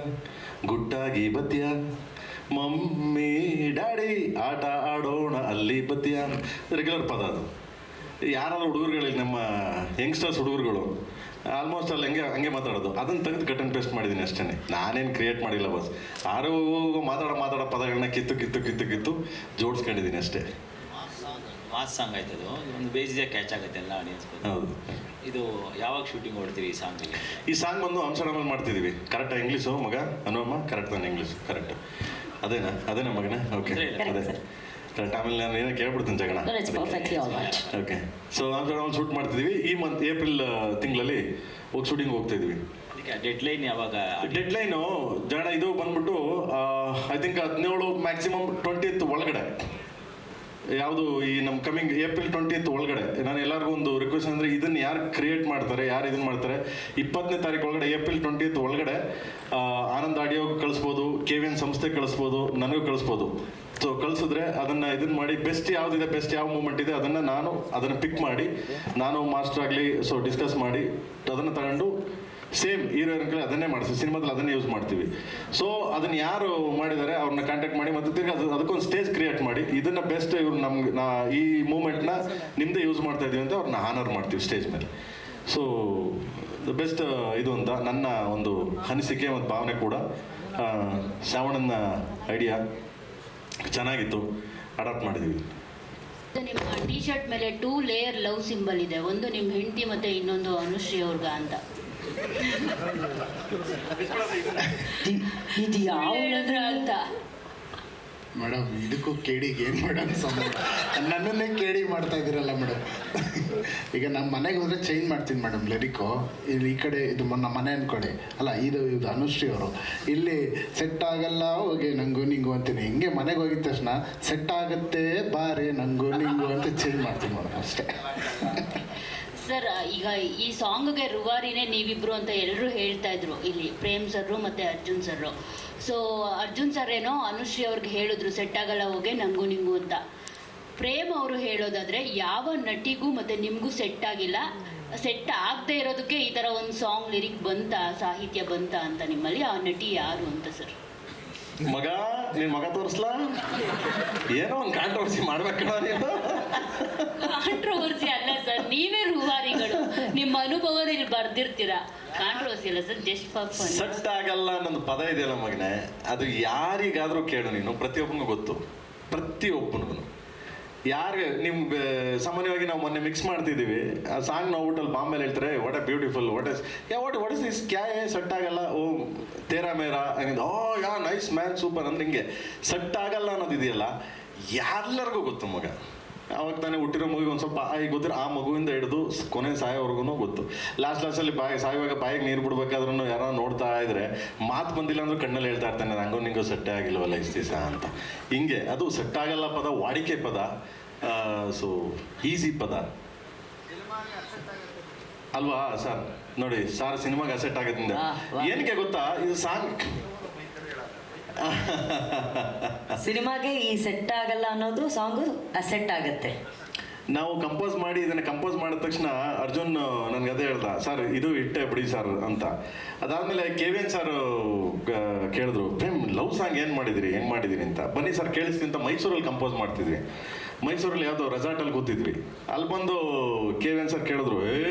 ಗುಟ್ಟಾಗಿ ಬತ್ತಿಯ, ಮಮ್ಮಿ ಡ್ಯಾಡಿ ಆಟ ಆಡೋಣ ಅಲ್ಲಿ ಬತ್ತಿಯ. ರೆಗ್ಯುಲರ್ ಪದ ಅದು. ಯಾರಾದ್ರೂ ಹುಡುಗರುಗಳಲ್ಲಿ ನಮ್ಮ ಯಂಗ್ಸ್ಟರ್ಸ್ ಹುಡುಗರುಗಳು ಆಲ್ಮೋಸ್ಟ್ ಅಲ್ಲಿ ಹಂಗೆ ಮಾತಾಡೋದು. ಅದನ್ನು ತೆಗೆದು ಕಟ್ ಆ್ಯಂಡ್ ಪೇಸ್ಟ್ ಮಾಡಿದ್ದೀನಿ ಅಷ್ಟೇ, ನಾನೇನು ಕ್ರಿಯೇಟ್ ಮಾಡಿಲ್ಲ ಬಸ್. ಯಾರು ಮಾತಾಡೋ ಪದಗಳನ್ನ ಕಿತ್ತು ಜೋಡಿಸ್ಕೊಂಡಿದ್ದೀನಿ ಅಷ್ಟೇ. ಮಾಸ್ ಸಾಂಗ್ ಆಯ್ತದು, ಒಂದು ಬೇಸಿಗೆ ಕ್ಯಾಚ್ ಆಗುತ್ತೆ ಎಲ್ಲ ಆಡಿಯನ್ಸ್. ಹೌದು. ಇದು ಯಾವಾಗ ಶೂಟಿಂಗ್ ಹೊಡ್ತೀವಿ ಈ ಸಾಂಗಿಗೆ? ಈ ಸಾಂಗ್ ಬಂದು ಆಮ್ಸ್ಟರ್ಡ್ಯಾಮಲ್ಲಿ ಮಾಡ್ತಿದ್ದೀವಿ. ಕರೆಕ್ಟಾ ಇಂಗ್ಲೀಷು ಮಗ ಅನುವಮ್ಮ? ಕರೆಕ್ಟ್ ತಾನೆ ಇಂಗ್ಲೀಷ್? ಕರೆಕ್ಟ್ ಅದೇನಾ ಮಗನೇ? ಓಕೆ, ಅದೇ ಕರೆಕ್ಟ್. ಆಮೇಲೆ ನಾನು ಏನೋ ಕೇಳ್ಬಿಡ್ತೀನಿ ಜಗಣ. ಓಕೆ, ಸೊ ಆಮ್ಸ್ಟರ್ಡ್ಯಾಮಲ್ಲಿ ಶೂಟ್ ಮಾಡ್ತಿದ್ದೀವಿ. ಈ ಮಂತ್ ಏಪ್ರಿಲ್ ತಿಂಗಳಲ್ಲಿ ಶೂಟಿಂಗ್ ಹೋಗ್ತಾ ಇದ್ವಿ. ಡೆಡ್ಲೈನ್ ಯಾವಾಗ? ಡೆಡ್ಲೈನು ಜಗಣ ಇದು ಬಂದ್ಬಿಟ್ಟು ಐ ಥಿಂಕ್ 17 ಮ್ಯಾಕ್ಸಿಮಮ್ 20th ಒಳಗಡೆ. ಯಾವುದು ಈ ನಮ್ಮ ಕಮಿಂಗ್ ಏಪ್ರಿಲ್ 20th ಒಳಗಡೆ. ನಾನು ಎಲ್ಲರಿಗೂ ಒಂದು ರಿಕ್ವೆಸ್ಟ್ ಅಂದರೆ, ಇದನ್ನು ಯಾರು ಕ್ರಿಯೇಟ್ ಮಾಡ್ತಾರೆ, ಯಾರು ಇದನ್ನು ಮಾಡ್ತಾರೆ, 20ನೇ ತಾರೀಕು ಒಳಗಡೆ, ಏಪ್ರಿಲ್ 20th ಒಳಗಡೆ ಆನಂದ್ ಆಡಿಯೋ ಕಳಿಸ್ಬೋದು, KVN ಸಂಸ್ಥೆ ಕಳಿಸ್ಬೋದು, ನನಗೂ ಕಳಿಸ್ಬೋದು. ಸೊ ಕಳಿಸಿದ್ರೆ ಇದನ್ನು ಮಾಡಿ ಬೆಸ್ಟ್ ಯಾವುದಿದೆ, ಬೆಸ್ಟ್ ಯಾವ ಮೂಮೆಂಟ್ ಇದೆ ಅದನ್ನು ಪಿಕ್ ಮಾಡಿ ನಾನು ಮಾಸ್ಟರ್ ಆಗಲಿ ಸೊ ಡಿಸ್ಕಸ್ ಮಾಡಿ ಅದನ್ನು ತಗೊಂಡು ಸೇಮ್ ಹೀರೋಯಿನ್ಗೆ ಅದನ್ನೇ ಮಾಡಿಸ್ತೀವಿ. ಸಿನಿಮಾದಲ್ಲಿ ಅದನ್ನೇ ಯೂಸ್ ಮಾಡ್ತೀವಿ. ಸೊ ಅದನ್ನು ಯಾರು ಮಾಡಿದ್ದಾರೆ ಅವ್ರನ್ನ ಕಾಂಟ್ಯಾಕ್ಟ್ ಮಾಡಿ ಮತ್ತೆ ತಿರ್ಗಿ ಅದಕ್ಕೊಂದು ಸ್ಟೇಜ್ ಕ್ರಿಯೇಟ್ ಮಾಡಿ, ಇದನ್ನು ಬೆಸ್ಟ್ ಇವ್ರು ನಮ್ಗೆ ಈ ಮೂಮೆಂಟ್ನ ನಿಮ್ಮದೇ ಯೂಸ್ ಮಾಡ್ತಾ ಇದೀವಿ ಅಂತ ಅವ್ರನ್ನ ಆನರ್ ಮಾಡ್ತೀವಿ ಸ್ಟೇಜ್ ಮೇಲೆ. ಸೊ ದ ಬೆಸ್ಟ್ ಇದು ಅಂತ ನನ್ನ ಒಂದು ಅನಿಸಿಕೆ ಮತ್ತು ಭಾವನೆ ಕೂಡ. ಶ್ರಾವಣನ ಐಡಿಯಾ ಚೆನ್ನಾಗಿತ್ತು, ಅಡಾಪ್ಟ್ ಮಾಡಿದ್ದೀವಿ. ನಿಮ್ಮ ಟಿ ಶರ್ಟ್ ಮೇಲೆ 2 ಲೇಯರ್ ಲವ್ ಸಿಂಬಲ್ ಇದೆ, ಒಂದು ನಿಮ್ಮ ಹೆಂಡತಿ ಮತ್ತೆ ಇನ್ನೊಂದು ಅನುಶ್ರೀ ಅವ್ರಿಗ ಅಂತ. ಇದು ಯಾವ ಅಂತ ಮೇಡಮ್, ಇದಕ್ಕೂ ಕೇಡಿಗೆ ಏನು ಮೇಡಮ್ ಸಂಬಂಧ? ನನ್ನನ್ನೇ ಕೇಡಿ ಮಾಡ್ತಾ ಇದ್ದೀರಲ್ಲ ಮೇಡಮ್. ಈಗ ನಮ್ಮ ಮನೆಗೆ ಹೋದರೆ ಚೇಂಜ್ ಮಾಡ್ತೀನಿ ಮೇಡಮ್ ಲಿರಿಕ್ಕು. ಇಲ್ಲಿ ಈ ಕಡೆ ಇದು ನಮ್ಮ ಮನೆ ಅಂದ್ಕೊಡಿ, ಅಲ್ಲ ಇದು ಅನುಶ್ರೀ ಅವರು. ಇಲ್ಲಿ ಸೆಟ್ ಆಗಲ್ಲ ಹೋಗಿ ನಂಗು ನಿಂಗು ಅಂತೀನಿ. ಹಿಂಗೆ ಮನೆಗೆ ಹೋಗಿದ ತಕ್ಷಣ ಸೆಟ್ ಆಗುತ್ತೆ ಬಾರೆ ನಂಗು ನಿಂಗು ಅಂತ ಚೇಂಜ್ ಮಾಡ್ತೀನಿ ಮೇಡಮ್ ಅಷ್ಟೇ. ಸರ್, ಈಗ ಈ ಸಾಂಗ್ಗೆ ರುವಾರಿನೇ ನೀವಿಬ್ರು ಅಂತ ಎಲ್ಲರೂ ಹೇಳ್ತಾ ಇದ್ರು ಇಲ್ಲಿ, ಪ್ರೇಮ್ ಸರ್ರು ಮತ್ತು Arjun sir. So Arjun sir ಏನೋ ಅನುಶ್ರೀ ಅವ್ರಿಗೆ ಹೇಳಿದ್ರು ಸೆಟ್ ಆಗಲ್ಲ ಹೋಗಿ ನಂಗು ನಿಂಗು ಅಂತ. ಪ್ರೇಮ್ ಅವರು ಹೇಳೋದಾದರೆ ಯಾವ ನಟಿಗೂ ಮತ್ತು ನಿಮಗೂ ಸೆಟ್ ಆಗಿಲ್ಲ, ಸೆಟ್ ಆಗದೆ ಇರೋದಕ್ಕೆ ಈ ಥರ ಒಂದು ಸಾಂಗ್ ಲಿರಿಕ್ ಬಂತ, ಸಾಹಿತ್ಯ ಬಂತ ಅಂತ ನಿಮ್ಮಲ್ಲಿ. ಆ ನಟಿ ಯಾರು ಅಂತ ಸರ್? ಮಗ ನಿನ್ ಮಗ ತೋರಿಸ್ಲಾ, ಏನೋ ಒಂದು ಕಾಂಟ್ರವರ್ಸಿ ಮಾಡ್ಬೇಕಣ ನೀನು. ಕಾಂಟ್ರವರ್ಸಿ ಅಲ್ಲ ಸರ್, ನೀವೇ ರೂವಾರಿಗಳು, ನಿಮ್ಮ ಅನುಭವನ ಇಲ್ಲಿ ಬರ್ದಿರ್ತೀರಾ. ಕಾಂಟ್ರವರ್ಸಿ ಅಲ್ಲ ಸರ್, ಜಸ್ಟ್ ಫಾರ್ ಫನ್. ಸಟ್ ಆಗಲ್ಲ ಅನ್ನೊಂದು ಪದ ಇದೆಯಲ್ಲ ಮಗನೇ, ಅದು ಯಾರಿಗಾದ್ರೂ ಕೇಳು ನೀನು, ಪ್ರತಿಯೊಬ್ಬನಿಗೂ ಗೊತ್ತು, ಪ್ರತಿಯೊಬ್ಬನಿಗೂ. ಯಾರಿಗೆ ನಿಮ್ಗೆ ಸಾಮಾನ್ಯವಾಗಿ ನಾವು ಮೊನ್ನೆ ಮಿಕ್ಸ್ ಮಾಡ್ತಿದ್ದೀವಿ ಆ ಸಾಂಗ್ ನೋಡ್ಬಿಟ್ಟಲ್ಲಿ ಬಾಂಬೆಲಿ ಹೇಳ್ತಾರೆ what A beautiful, what is this, ಕ್ಯಾ ಸೆಟ್ ಆಗಲ್ಲ, ಓ ತೇರಾ ಮೇರಾ ಹಂಗಿಂದ, ಓ ಯಾ ನೈಸ್ ಮ್ಯಾನ್ ಸೂಪರ್ ಅಂದ್ರೆ ಹಿಂಗೆ ಸೆಟ್ ಆಗಲ್ಲ ಅನ್ನೋದು ಇದೆಯಲ್ಲ ಎಲ್ಲರಿಗೂ ಗೊತ್ತು ಮಗ. ಅವಾಗ ತಾನೇ ಹುಟ್ಟಿರೋ ಮಗುಗೆ ಒಂದು ಸ್ವಲ್ಪ ಈಗ ಗೊತ್ತಿರೋ ಆ ಮಗುವಿಂದ ಹಿಡಿದು ಕೊನೆ ಸಾಯೋವರೆಗೂ ಗೊತ್ತು. ಲಾಸ್ಟಲ್ಲಿ ಸಾಯುವಾಗ ಬಾಯಿಗೆ ನೀರು ಬಿಡ್ಬೇಕಾದ್ರೂ ಯಾರೋ ನೋಡ್ತಾ ಇದ್ರೆ ಮಾತು ಬಂದಿಲ್ಲ ಅಂದ್ರೂ ಕಣ್ಣಲ್ಲಿ ಹೇಳ್ತಾ ಇರ್ತಾನೆ ನಂಗೂ ನಿಂಗೂ ಸೆಟ್ಟೇ ಆಗಿಲ್ವಲ್ಲ ಇಷ್ಟು ದಿವಸ ಅಂತ. ಹಿಂಗೆ ಅದು ಸೆಟ್ ಆಗಲ್ಲ ಪದ ವಾಡಿಕೆ ಪದ, ಸೊ ಈಸಿ ಪದ ಅಲ್ವಾ ಸರ್? ನೋಡಿ ಸರ್ ಸಿನಿಮಾಗೆ ಅಸೆಟ್ ಆಗೋದ್ರಿಂದ ಏನಕ್ಕೆ ಗೊತ್ತಾ, ಇದು ಸಾಂಗ್ ಸಿನಿಮಾಗೆ ಈ ಸೆಟ್ ಆಗಲ್ಲ ಅನ್ನೋದು ಸಾಂಗು ಅಸೆಟ್ ಆಗತ್ತೆ. ನಾವು ಕಂಪೋಸ್ ಮಾಡಿ ಇದನ್ನ ಕಂಪೋಸ್ ಮಾಡಿದ ತಕ್ಷಣ ಅರ್ಜುನ್ ನನ್ಗೆ ಅದೇ ಹೇಳ್ದ, ಸರ್ ಇದು ಇಟ್ಟೆ ಬಿಡಿ ಸರ್ ಅಂತ. ಅದಾದ್ಮೇಲೆ KVN ಸರ್ ಕೇಳಿದ್ರು, ಪ್ರೇಮ್ ಲವ್ ಸಾಂಗ್ ಏನು ಮಾಡಿದಿರಿ, ಹೆಂಗೆ ಮಾಡಿದಿರಿ ಅಂತ. ಬನ್ನಿ ಸರ್ ಕೇಳಿಸ್ತೀನಿ ಅಂತ ಮೈಸೂರಲ್ಲಿ ಕಂಪೋಸ್ ಮಾಡ್ತಿದ್ವಿ. ಮೈಸೂರಲ್ಲಿ ಯಾವುದೋ ರೆಸಾರ್ಟಲ್ಲಿ ಕೂತಿದ್ವಿ. ಅಲ್ಲಿ ಬಂದು KVN ಸರ್ ಕೇಳಿದ್ರು,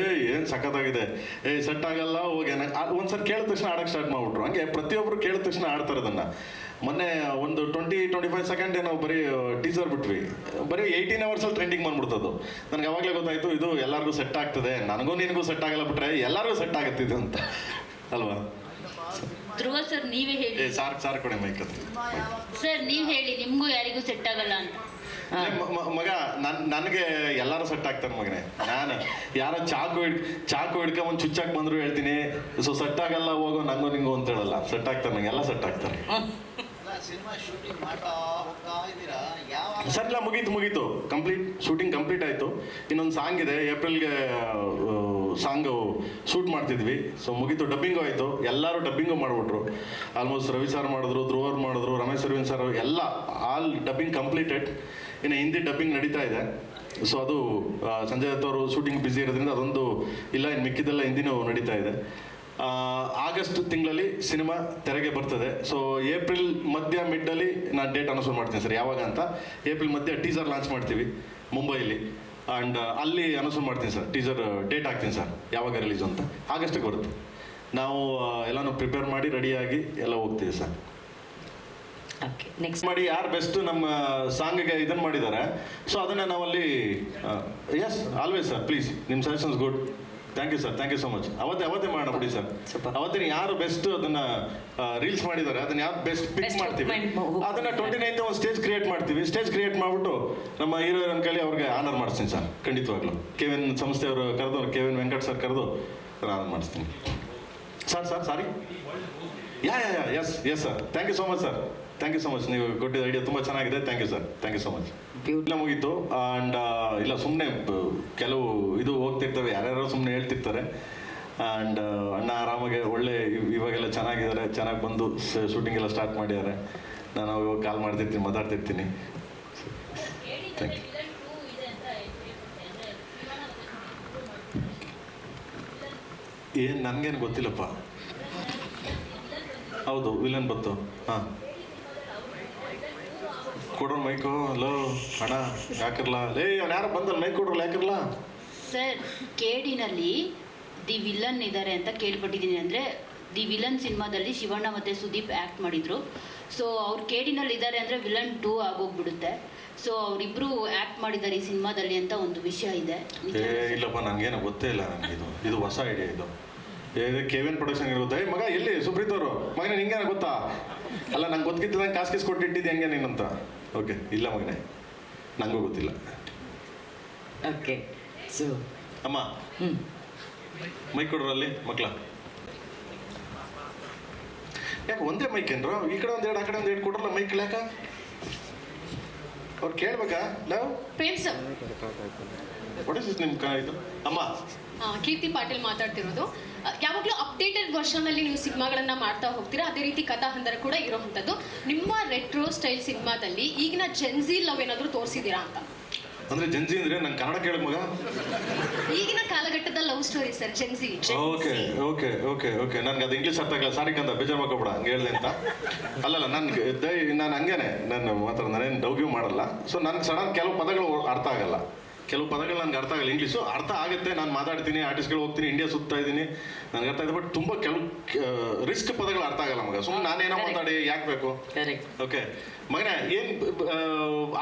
ಏನು ಸಖತ್ತಾಗಿದೆ, ಸೆಟ್ ಆಗಲ್ಲ ಹೋಗಿ ಒಂದ್ಸರಿ ಕೇಳಿದ ತಕ್ಷಣ ಆಡೋಕ್ಕೆ ಸ್ಟಾರ್ಟ್ ಮಾಡ್ಬಿಟ್ರು. ಹಂಗೆ ಪ್ರತಿಯೊಬ್ಬರು ಕೇಳಿದ ತಕ್ಷಣ ಆಡ್ತಾರೆ ಅದನ್ನು. ಮೊನ್ನೆ ಒಂದು 20-25 ಸೆಕೆಂಡ್ ಏನೋ ಬರೀ ಟೀಸರ್ ಬಿಟ್ವಿ, ಬರೀ 18 ಅವರ್ಸಲ್ಲಿ ಟ್ರೆಂಡಿಂಗ್ ಬಂದ್ಬಿಡ್ತದ್ದು. ನನಗೆ ಅವಾಗಲೇ ಗೊತ್ತಾಯ್ತು ಇದು ಎಲ್ಲರಿಗೂ ಸೆಟ್ ಆಗ್ತದೆ, ನನಗೂ ನಿನಗೂ ಸೆಟ್ ಆಗಲ್ಲ ಬಿಟ್ರೆ ಎಲ್ಲರಿಗೂ ಸೆಟ್ ಆಗುತ್ತಿದ್ದು ಅಂತ ಅಲ್ವಾ? ಧ್ರುವ ಸರ್ ನೀವೇ ಹೇಳಿ. ಸಾರ್ ಕೊಡಿ ಮೈಕ್ ಸರ್ ನೀವು ಹೇಳಿ, ನಿಮ್ಗೂ ಯಾರಿಗೂ ಸೆಟ್ ಆಗಲ್ಲ ಅಂತ. ಮಗ ನನಗೆ ಎಲ್ಲರೂ ಸೆಟ್ ಆಗ್ತಾರೆ ಮಗನೇ. ನಾನು ಯಾರೋ ಚಾಕು ಹಿಡ್ಕೊಂಬಂದು ಚುಚ್ಚಾಕ್ ಬಂದ್ರು ಹೇಳ್ತೀನಿ, ಸೊ ಸೆಟ್ ಆಗಲ್ಲ ಹೋಗೋ ನಂಗೋ ನಿಂಗೋ ಅಂತ ಹೇಳಲ್ಲ, ಸೆಟ್ ಆಗ್ತಾರೆ ನಂಗೆ, ಎಲ್ಲ ಸೆಟ್ ಆಗ್ತಾರೆ. ಸರ್ ಇಲ್ಲ ಮುಗೀತು ಕಂಪ್ಲೀಟ್ ಶೂಟಿಂಗ್ ಕಂಪ್ಲೀಟ್ ಆಯಿತು. ಇನ್ನೊಂದು ಸಾಂಗ್ ಇದೆ, ಏಪ್ರಿಲ್ಗೆ ಸಾಂಗು ಶೂಟ್ ಮಾಡ್ತಿದ್ವಿ. ಸೊ ಮುಗೀತು, ಡಬ್ಬಿಂಗು ಆಯಿತು, ಎಲ್ಲರೂ ಡಬ್ಬಿಂಗು ಮಾಡಿಬಿಟ್ರು. ಆಲ್ಮೋಸ್ಟ್ ರವಿ ಸರ್ ಮಾಡಿದ್ರು, ಧ್ರುವರ್ ಮಾಡಿದ್ರು, ರಮೇಶ್ ಅರವಿಂದ್ ಸರ್ ಎಲ್ಲ ಆಲ್ ಡಬ್ಬಿಂಗ್ ಕಂಪ್ಲೀಟೆಡ್. ಇನ್ನು ಹಿಂದಿ ಡಬ್ಬಿಂಗ್ ನಡೀತಾ ಇದೆ. ಸೊ ಅದು ಸಂಜಯ್ ದತ್ ಅವರು ಶೂಟಿಂಗ್ ಬ್ಯುಸಿ ಇರೋದ್ರಿಂದ ಅದೊಂದು ಇಲ್ಲ, ಇನ್ನು ಮಿಕ್ಕಿದೆಲ್ಲ ಹಿಂದಿನೂ ನಡೀತಾ ಇದೆ. ಆಗಸ್ಟ್ ತಿಂಗಳಲ್ಲಿ ಸಿನಿಮಾ ತೆರೆಗೆ ಬರ್ತದೆ. ಸೊ ಏಪ್ರಿಲ್ ಮಧ್ಯ ಮಿಡ್ಡಲ್ಲಿ ನಾನು ಡೇಟ್ ಅನೌನ್ಸ್ ಮಾಡ್ತೀನಿ ಸರ್, ಯಾವಾಗ ಅಂತ. ಏಪ್ರಿಲ್ ಮಧ್ಯ ಟೀಸರ್ ಲಾಂಚ್ ಮಾಡ್ತೀವಿ ಮುಂಬೈಲಿ, ಆ್ಯಂಡ್ ಅಲ್ಲಿ ಅನೌನ್ಸ್ ಮಾಡ್ತೀನಿ ಸರ್, ಟೀಸರ್ ಡೇಟ್ ಹಾಕ್ತೀನಿ ಸರ್ ಯಾವಾಗ ರಿಲೀಸ್ ಅಂತ. ಆಗಸ್ಟಿಗೆ ಬರುತ್ತೆ. ನಾವು ಎಲ್ಲನೂ ಪ್ರಿಪೇರ್ ಮಾಡಿ ರೆಡಿಯಾಗಿ ಎಲ್ಲ ಹೋಗ್ತೀವಿ ಸರ್. ನೆಕ್ಸ್ಟ್ ಮಾಡಿ ಯಾರು ಬೆಸ್ಟ್ ನಮ್ಮ ಸಾಂಗ್ಗೆ ಇದನ್ನು ಮಾಡಿದ್ದಾರೆ, ಸೊ ಅದನ್ನೇ ನಾವಲ್ಲಿ ಎಸ್ ಆಲ್ವೇಸ್ ಸರ್ ಪ್ಲೀಸ್ ನಿಮ್ಮ suggestions good, thank you sir, thank you so much. ಅವತ್ತೇ ಮಾಡೋಣ ಬಿಡಿ ಸರ್. ಅವತ್ತಿನ ಯಾರು ಬೆಸ್ಟ್ ಅದನ್ನ ರೀಲ್ಸ್ ಮಾಡಿದ್ದಾರೆ ಅದನ್ನ ಯಾರು ಬೆಸ್ಟ್ ಪಿಕ್ ಮಾಡ್ತೀವಿ, ಅದನ್ನ 29th ಒಂದು ಸ್ಟೇಜ್ ಕ್ರಿಯೇಟ್ ಮಾಡ್ತೀವಿ. ಸ್ಟೇಜ್ ಕ್ರಿಯೇಟ್ ಮಾಡಿಬಿಟ್ಟು ನಮ್ಮ ಹೀರೋಯಿನ್ ಕೈಲಿ ಅವ್ರಿಗೆ ಆನರ್ ಮಾಡಿಸ್ತೀನಿ ಸರ್, ಖಂಡಿತವಾಗ್ಲೂ. KVN ಸಂಸ್ಥೆಯವರು ಕರೆದು, KVN ವೆಂಕಟ್ ಸರ್ ಕರೆದು ಆನರ್ ಮಾಡಿಸ್ತೀನಿ sir. Sorry yes sir, thank you so much sir, thank you so much. ನೀವು ಕೊಟ್ಟಿದ್ದ ಐಡಿಯಾ ತುಂಬ ಚೆನ್ನಾಗಿದೆ, thank you sir, thank you so much. ಇಲ್ಲ ಮುಗೀತು. ಆ್ಯಂಡ್ ಇಲ್ಲ ಸುಮ್ಮನೆ ಕೆಲವು ಇದು ಹೋಗ್ತಿರ್ತವೆ, ಯಾರ್ಯಾರೋ ಸುಮ್ಮನೆ ಹೇಳ್ತಿರ್ತಾರೆ. ಆ್ಯಂಡ್ ಅಣ್ಣ ಆರಾಮಾಗೆ ಒಳ್ಳೆ ಇವಾಗೆಲ್ಲ ಚೆನ್ನಾಗಿದ್ದಾರೆ, ಚೆನ್ನಾಗಿ ಬಂದು ಶೂಟಿಂಗ್ ಎಲ್ಲ ಸ್ಟಾರ್ಟ್ ಮಾಡಿದ್ದಾರೆ. ನಾನು ಅವಾಗ ಕಾಲ್ ಮಾಡ್ತಿರ್ತೀನಿ, ಮಾತಾಡ್ತಿರ್ತೀನಿ. Thank you. ಏನು ನನಗೇನು ಗೊತ್ತಿಲ್ಲಪ್ಪ. ಹೌದು ವಿಲನ್ ಬತ್ತು. ಹಾಂ ಕೊಡ್ರ ಮೈಕು. ಲೋ ಅಣ್ಣ ಯಾಕಿರ್ಲಾ, ಲೇ ಅವ್ನು ಯಾರು ಬಂದಲ್ಲ ಮೈಕ್ ಕೊಡ್ರಲ್ಲ, ಯಾಕಿರ್ಲಾ ಸರ್? ಕೇಡಿನಲ್ಲಿ ದಿ ವಿಲನ್ ಇದ್ದಾರೆ ಅಂತ ಕೇಳ್ಪಟ್ಟಿದ್ದೀನಿ. ಅಂದರೆ ದಿ ವಿಲನ್ ಸಿನಿಮಾದಲ್ಲಿ ಶಿವಣ್ಣ ಮತ್ತು ಸುದೀಪ್ ಆ್ಯಕ್ಟ್ ಮಾಡಿದರು. ಸೊ ಅವ್ರು ಕೇಡಿನಲ್ಲಿ ಇದ್ದಾರೆ ಅಂದರೆ ವಿಲನ್ 2 ಆಗೋಗ್ಬಿಡುತ್ತೆ. ಸೊ ಅವರಿಬ್ಬರು ಆ್ಯಕ್ಟ್ ಮಾಡಿದ್ದಾರೆ ಈ ಸಿನಿಮಾದಲ್ಲಿ ಅಂತ ಒಂದು ವಿಷಯ ಇದೆ. ಇಲ್ಲಪ್ಪ ನನಗೇನು ಗೊತ್ತೇ ಇಲ್ಲ, ನನಗೆ ಇದು ಹೊಸ ಐಡಿಯಾ. ಇದು KVN ಪ್ರೊಡಕ್ಷನ್ ಇರುತ್ತೆ. ಮಗ ಎಲ್ಲಿ ಸುಪ್ರೀತ್ ಅವರು ಮಗನೇ ನಿಂಗೇನ ಗೊತ್ತಾ? ಅಲ್ಲ ನಂಗೆ ಗೊತ್ತಿದ್ದಂಗೆ ಕಾಸು ಕೊಟ್ಟಿಟ್ಟಿದ್ದು ಹೆಂಗೆ ನೀನಂತ. ಓಕೆ ಇಲ್ಲ ಮಗನೇ, ನನಗೂ ಗೊತ್ತಿಲ್ಲ. ಓಕೆ ಸೊ ಅಮ್ಮ ಮೈಕ್ ಕೊಡ್ರಲ್ಲಿ ಮಕ್ಳ. ಯಾಕೆ ಒಂದೇ ಮೈಕ್ ಏನ್ರು? ಈ ಕಡೆ ಒಂದೆರಡು ಆ ಕಡೆ ಒಂದೆರಡು ಕೊಡ್ರಲ್ಲ ಮೈಕ್. ಯಾಕ ಅವ್ರು ಕೇಳ್ಬೇಕಾ? ನಾವು ಪ್ರೇಮ್ ಸರ್, ವಾಟ್ ಇಸ್ ನಿಮ್ಮ ಇದು ಅಮ್ಮ? ಕೀರ್ತಿ ಪಾಟೀಲ್ ಮಾತಾಡ್ತಿರೋದು. ಯಾವಾಗಲೂ ಅಪ್ಡೇಟೆಡ್ ವರ್ಷನಲ್ಲಿ ನೀವು ಸಿನಿಮಾಗಳನ್ನ ಮಾಡ್ತಾ ಹೋಗ್ತೀರಾ, ಅದೇ ರೀತಿ ಕಥಾ ಹಂದರ ಕೂಡ ಇರೋವಂಥದ್ದು. ನಿಮ್ಮ ರೆಟ್ರೋ ಸ್ಟೈಲ್ ಸಿನಿಮಾದಲ್ಲಿ ಈಗಿನ ಜೆನ್ಜಿ ಲವ್ ಏನಾದರೂ ತೋರಿಸಿದ್ದೀರಾ ಅಂತ? ಅಂದ್ರೆ ಜೆನ್ಜಿ ಅಂದ್ರೆ ನಂಗೆ ಕನ್ನಡ ಕೇಳಕ್ ಮಗ. ಈಗಿನ ಕಾಲಘಟ್ಟದ ಥರದ love story sir Gen Z. Okay okay okay okay ನನ್ಗೆ ಅದು ಇಂಗ್ಲೀಷ್ ಅರ್ಥ ಆಗಲ್ಲ, ಸಾರಿ ಕಂದ ಬೇಜಾರು ಮಾಡ್ಕೊಬೇಡ ಹಂಗೆ ಹೇಳಿದೆ ಅಂತ. ಅಲ್ಲಲ್ಲ ನಾನು ಹಂಗೇನೆ ನಾನು ಮಾತ್ರ ನಾನೇನು ಡೌಗ್ಯೂ ಮಾಡಲ್ಲ. ಸೊ ನನಗೆ ಸಡನ್ ಕೆಲವು ಪದಗಳು ಅರ್ಥ ಆಗಲ್ಲ, ಕೆಲವು ಪದಗಳು ನನಗೆ ಅರ್ಥ ಆಗಲ್ಲ. ಇಂಗ್ಲೀಷು ಅರ್ಥ ಆಗುತ್ತೆ, ನಾನು ಮಾತಾಡ್ತೀನಿ, ಆರ್ಟಿಸ್ಟ್ಗಳು ಹೋಗ್ತೀನಿ, ಇಂಡಿಯಾ ಸುತ್ತಾ ಇದ್ದೀನಿ, ನನಗೆ ಅರ್ಥ ಆಗಿದೆ. ಬಟ್ ತುಂಬ ಕೆಲವು ರಿಸ್ಕ್ ಪದಗಳು ಅರ್ಥ ಆಗಲ್ಲ ಮಗ. ಸುಮ್ಮನೆ ನಾನೇನೋ ಮಾತಾಡಿ ಯಾಕೆ ಬೇಕು? ಓಕೆ ಮಗನೇ ಏನು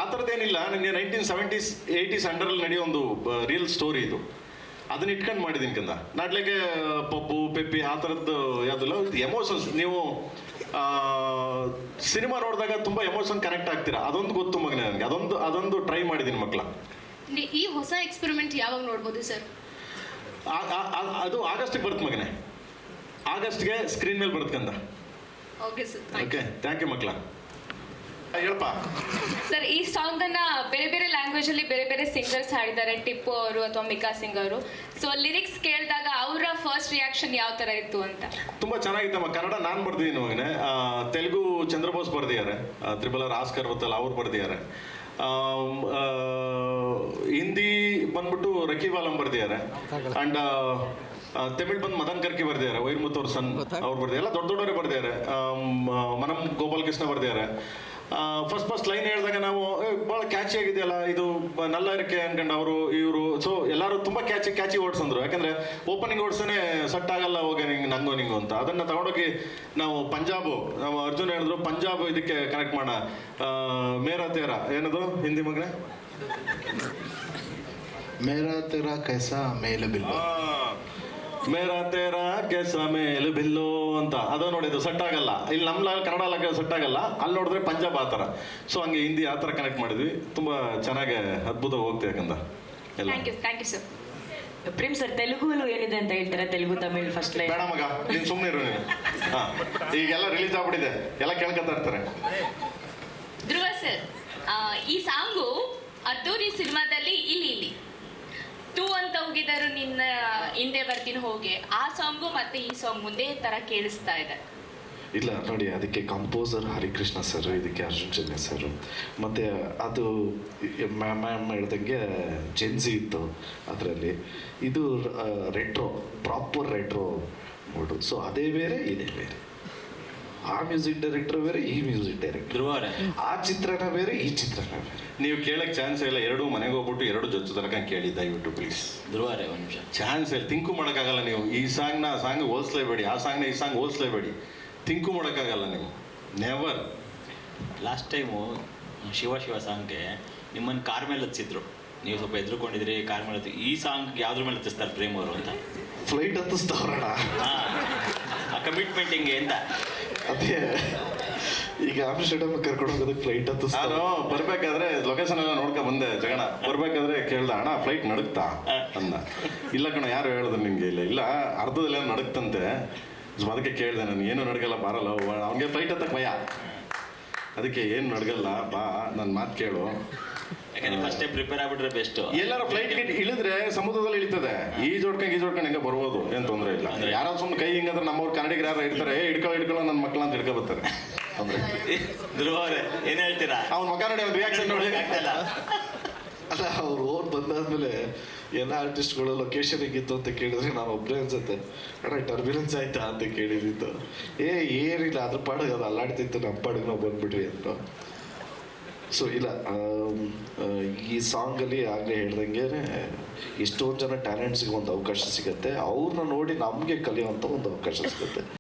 ಆ ಥರದ್ದೇನಿಲ್ಲ. ನನಗೆ 1970s 80s ಅಂಡರಲ್ಲಿ ನಡೆಯೋ ಒಂದು ರಿಯಲ್ ಸ್ಟೋರಿ ಇದು. ಅದನ್ನ ಇಟ್ಕೊಂಡು ಮಾಡಿದ್ದೀನಿ ಕಂದ. ನಾಟ್ಲಿಕ್ಕೆ ಪಪ್ಪು ಪೆಪ್ಪಿ ಆ ಥರದ್ದು ಯಾವುದಿಲ್ಲ, ಎಮೋಷನ್ಸ್. ನೀವು ಸಿನಿಮಾ ನೋಡಿದಾಗ ತುಂಬ ಎಮೋಷನ್ ಕನೆಕ್ಟ್ ಆಗ್ತೀರಾ, ಅದೊಂದು ಗೊತ್ತು ಮಗನೇ ನನಗೆ. ಅದೊಂದು ಟ್ರೈ ಮಾಡಿದ್ದೀನಿ ಮಕ್ಕಳ. ಈ ಹೊಸ ಎಕ್ಸ್ಪೆರಿಮೆಂಟ್ ಯಾವಾಗ ನೋಡ್ಬೋದು ಸರ್? ಅದು ಆಗಸ್ಟಿಗೆ ಬರುತ್ತೆ ಮಗನೇ, ಆಗಸ್ಟ್ಗೆ ಸ್ಕ್ರೀನ್ ಮೇಲೆ ಬರುತ್ತೆ ಕಂದ. Okay sir. Okay thank you ಮಕ್ಕಳ. ಹೇಳಪ್ಪ ಸರ್, ಈ ಸಾಂಗ್ ಅನ್ನ ಬೇರೆ ಬೇರೆ ಲ್ಯಾಂಗ್ವೇಜ್ ಅಲ್ಲಿ ಬೇರೆ ಬೇರೆ ಸಿಂಗರ್ಸ್ ಹಾಡಿದ್ದಾರೆ, ಟಿಪ್ಪು ಅವರು ಅಥವಾ ಮಿಕಾ ಸಿಂಗ್ ಅವರು. ಸೊ ಲಿರಿಕ್ಸ್ ಕೇಳಿದಾಗ ಅವರ ಫಸ್ಟ್ ರಿಯಾಕ್ಷನ್ ಯಾವ ತರ ಇತ್ತು ಅಂತ? ತುಂಬ ಚೆನ್ನಾಗಿತ್ತಮ್ಮ. ಕನ್ನಡ ನಾನು ಬರ್ದಿದ್ದೀನಿ ಮಗನೇ, ತೆಲುಗು ಚಂದ್ರಬೋಸ್ ಬರ್ದಿದ್ದಾರೆ, ತ್ರಿಬಲರ್ ಆಸ್ಕರ್ ಗೊತ್ತಲ್ಲ ಅವ್ರು ಬರ್ದಿದ್ದಾರೆ, ಹಿಂದಿ ಬಂದ್ಬಿಟ್ಟು ರಕೀಬ್ ಆಲಂ ಬರ್ದಿದ್ದಾರೆ, ಅಂಡ್ ತಮಿಳ್ ಬಂದು ಮದನ್ ಕರ್ಕಿ ಬರ್ದಿದ್ದಾರೆ, ವೈರ್ಮುತ್ ಅವ್ರ ಸನ್ ಅವ್ರು ಬರ್ದಿದ್ದಾರೆ, ಎಲ್ಲ ದೊಡ್ಡ ದೊಡ್ಡವರೇ ಬರ್ದಿದ್ದಾರೆ. ಮನಂ ಗೋಪಾಲ್ ಕೃಷ್ಣ ಬರ್ದಿದ್ದಾರೆ. ಫಸ್ಟ್ ಲೈನ್ ಹೇಳಿದಾಗ ನಾವು ಭಾಳ ಕ್ಯಾಚಿ ಆಗಿದೆಯಲ್ಲ ಇದು ನಲ್ಲ ಇರಕ್ಕೆ ಅನ್ಕೊಂಡು ಇವರು. ಸೊ ಎಲ್ಲರೂ ತುಂಬ ಕ್ಯಾಚಿ ಓಡಿಸಂದ್ರು, ಯಾಕಂದರೆ ಓಪನಿಂಗ್ ಓಡಿಸೇ ಸೆಟ್ ಆಗಲ್ಲ ಹೋಗಿ ನಂಗೋ ನಿಂಗು ಅಂತ. ಅದನ್ನು ತಗೊಂಡೋಗಿ ನಾವು ಪಂಜಾಬು, ನಾವು ಅರ್ಜುನ್ ಹೇಳಿದ್ರು ಪಂಜಾಬ್ ಇದಕ್ಕೆ ಕನೆಕ್ಟ್ ಮಾಡೋಣ. ಮೇರಾ ತೇರಾ ಏನದು ಹಿಂದಿ ಮಗನೇ? ಮೇರಾ ತೇರಾ ಕೈಸಾ ಮೇಲ ಬಿಲ್ಲು, ಮೇರಾ ತೇರಾ ಕೆಸ ಮೇಲ್ ಬಿಲ್ಲು ಅಂತ. ಅದು ನೋಡಿದ್ದು ಸೆಟ್ ಆಗಲ್ಲ ಇಲ್ಲಿ, ನಮ್ಮ ಕನ್ನಡ ಸೆಟ್ ಆಗಲ್ಲ, ಅಲ್ಲಿ ನೋಡಿದ್ರೆ ಪಂಜಾಬ್ ಆ ಥರ. ಸೊ ಹಂಗೆ ಹಿಂದಿ ಆ ಥರ ಕನೆಕ್ಟ್ ಮಾಡಿದ್ವಿ. ತುಂಬ ಚೆನ್ನಾಗಿ ಅದ್ಭುತ ಹೋಗ್ತೀವಿ ಯಾಕಂದ ಎಲ್ಲ. Thank you sir. Prem sir, ತೆಲುಗುಲು ಏನಿದೆ ಅಂತ ಹೇಳ್ತಾರೆ? Telugu Tamil first line. ಬೇಡ ಮಗ ನೀನು ಸುಮ್ಮನೆ ಇರು ನೀನು. ಹಾಂ ಈಗೆಲ್ಲ ರಿಲೀಸ್ ಆಗ್ಬಿಟ್ಟಿದೆ, ಎಲ್ಲ ಕೇಳ್ಕೊತಾ ಇರ್ತಾರೆ. ಧ್ರುವ ಸರ್, ಈ ಸಾಂಗು ಅದ್ದೂರಿ ಸಿನಿಮಾದಲ್ಲಿ ಇಲ್ಲಿ ಟೂ ಅಂತ ಹೋಗಿದರು ನಿನ್ನ ಹಿಂದೆ ಬರ್ತೀನಿ ಹೋಗಿ, ಆ ಸಾಂಗು ಮತ್ತೆ ಈ ಸಾಂಗ್ ಮುಂದೆ ತರ ಕೇಳಿಸ್ತಾ ಇದೆ. ಇಲ್ಲ ನೋಡಿ, ಅದಕ್ಕೆ ಕಂಪೋಸರ್ ಹರಿಕೃಷ್ಣ ಸರ್, ಇದಕ್ಕೆ ಅರ್ಜುನ್ ಜನ್ಯ ಸರ್, ಮತ್ತು ಅದು ಮ್ಯಾಮ್ ಹೇಳ್ದಂಗೆ ಜೆನ್ಸಿ ಇತ್ತು ಅದರಲ್ಲಿ. ಇದು retro, proper retro mode. So ಅದೇ ಬೇರೆ ಇದೇ ಬೇರೆ. ಆ ಮ್ಯೂಸಿಕ್ ಡೈರೆಕ್ಟರ್ ಬೇರೆ, ಈ ಮ್ಯೂಸಿಕ್ ಡೈರೆಕ್ಟರ್, ಆ ಚಿತ್ರಣ ಬೇರೆ, ಈ ಚಿತ್ರಣ ಬೇರೆ. ನೀವು ಕೇಳಕ್ಕೆ ಚಾನ್ಸ್ ಇಲ್ಲ. ಎರಡು ಮನೆಗೆ ಹೋಗ್ಬಿಟ್ಟು ಎರಡು ಜೊತೆ ತನಕ ಕೇಳಿ ದಯವಿಟ್ಟು ಪ್ಲೀಸ್. ಧ್ರುವಾರೆ ಒಂದು ನಿಮಿಷ, ಚಾನ್ಸ್ ಇಲ್ಲ, ತಿಂಕು ಮಾಡೋಕ್ಕಾಗಲ್ಲ ನೀವು. ಈ ಸಾಂಗ್ನ ಆ ಸಾಂಗ್ ಹೋಲಿಸ್ಲೇಬೇಡಿ, ಆ ಸಾಂಗ್ನ ಈ ಸಾಂಗ್ ಹೋಲಿಸ್ಲೇಬೇಡಿ. ತಿಂಕು ಮಾಡೋಕ್ಕಾಗಲ್ಲ ನೀವು, ನೆವರ್. ಲಾಸ್ಟ್ ಟೈಮು ಶಿವ ಸಾಂಗ್ಗೆ ನಿಮ್ಮನ್ನು ಕಾರ್ ಮೇಲೆ ಹತ್ತಿಸಿದ್ರು, ನೀವು ಸ್ವಲ್ಪ ಎದ್ರುಕೊಂಡಿದ್ರಿ ಕಾರ್ ಮೇಲೆ. ಈ ಸಾಂಗ್ ಯಾವ್ದ್ರ ಮೇಲೆ ಹತ್ತಿಸ್ತಾರೆ ಪ್ರೇಮ್ ಅವರು ಅಂತ? ಫ್ಲೈಟ್ ಹತ್ತಿಸ್ತಾವ್ರಣ. ಆ ಕಮಿಟ್ಮೆಂಟ್ ಹಿಂಗೆ ಅಂತ. ಅದೇ ಈಗ ಆಮ್ಸ್ಟರ್ಡಮ್ ಕರ್ಕೊಂಡು ಹೋಗೋದಕ್ಕೆ ಫ್ಲೈಟ್ ಹತ್ತಿಸ್ತಾರೆ. ನಾನು ಬರ್ಬೇಕಾದ್ರೆ ಲೊಕೇಶನ್ ಎಲ್ಲ ನೋಡ್ಕೊ ಬಂದೆ ಜಗಣ. ಬರ್ಬೇಕಾದ್ರೆ ಕೇಳ್ದ, ಅಣ್ಣ ಫ್ಲೈಟ್ ನಡುಕ್ತಾ ಅಂದ. ಇಲ್ಲ ಕಣ, ಯಾರು ಹೇಳಿದ್ರು ನಿಮಗೆ? ಇಲ್ಲ ಅರ್ಧದಲ್ಲೇನೋ ನಡುಕ್ತಂತೆ. ಸೊ ಅದಕ್ಕೆ ಕೇಳಿದೆ ನಾನು, ಏನು ನಡ್ಗಲ್ಲ ಬಾರಲ್ಲ ಅವ್ನಿಗೆ ಫ್ಲೈಟ್ ಹತ್ತಕ್ಕೆ ಭಯ. ಅದಕ್ಕೆ ಏನು ನಡ್ಗಲ್ಲ ಬಾ, ನನ್ನ ಮಾತು ಕೇಳು. ಯಾಕಂದ್ರೆ ಫಸ್ಟೇ ಪ್ರಿಪೇರ್ ಆಗ್ಬಿಟ್ರೆ ಬೆಸ್ಟ್. ಎಲ್ಲಾರು ಫ್ಲೈಟ್ ಇಳಿದ್ರೆ ಸಮುದ್ರದಲ್ಲಿ ಇಳಿತದೆ, ಈ ಜೋಡ್ಕೊಂಡು ಹೆಂಗೆ ಬರ್ಬೋದು, ಏನು ತೊಂದರೆ ಇಲ್ಲ. ಯಾರೋ ಸುಮ್ಮನೆ ಕೈ ಹಿಂಗಂದ್ರೆ ನಮ್ಮವ್ರು ಕನ್ನಡಿಗರು ಯಾರು ಇರ್ತಾರೆ, ಹಿಡ್ಕೊಳ್ಳೋ ನನ್ನ ಮಕ್ಕಳು ಅಂತ ಹಿಡ್ಕೊ ಬರ್ತಾರೆ. ಧ್ರುವ ಅವರೇ ಏನು ಹೇಳ್ತೀರಾ? ಅವ್ನ ಮಗ ನೋಡಿ, ಅವ್ನ ರಿಯಾಕ್ಷನ್ ನೋಡಿ. ಅಲ್ಲ, ಅವ್ರು ಓದ್ ಬಂದಾದ್ಮೇಲೆ ಎಲ್ಲ ಆರ್ಟಿಸ್ಟ್ಗಳು ಲೊಕೇಶನ್ ಹೇಗಿತ್ತು ಅಂತ ಕೇಳಿದ್ರೆ ನಾನು ಒಬ್ಬರೇ ಅನ್ಸುತ್ತೆ, ಅಣ್ಣ ಟರ್ಬ್ಯುಲೆನ್ಸ್ ಆಯ್ತಾ ಅಂತ ಕೇಳಿದಿತ್ತು. ಏನಿಲ್ಲ, ಅದ್ರ ಪಾಡಿಗೆ ಅದು ಅಲ್ಲಾಡ್ತಿತ್ತು, ನಮ್ಮ ಪಾಡಿಗೆ ನಾವು ಬಂದ್ಬಿಟ್ವಿ ಅಂತ. ಸೊ ಇಲ್ಲ, ಈ ಸಾಂಗಲ್ಲಿ ಆಗಲೇ ಹೇಳ್ದಂಗೆ ಎಷ್ಟೊಂದು ಜನ ಟ್ಯಾಲೆಂಟ್ಸ್ಗೆ ಒಂದು ಅವಕಾಶ ಸಿಗುತ್ತೆ, ಅವ್ರನ್ನ ನೋಡಿ ನಮಗೆ ಕಲಿಯುವಂಥ ಒಂದು ಅವಕಾಶ ಸಿಗುತ್ತೆ.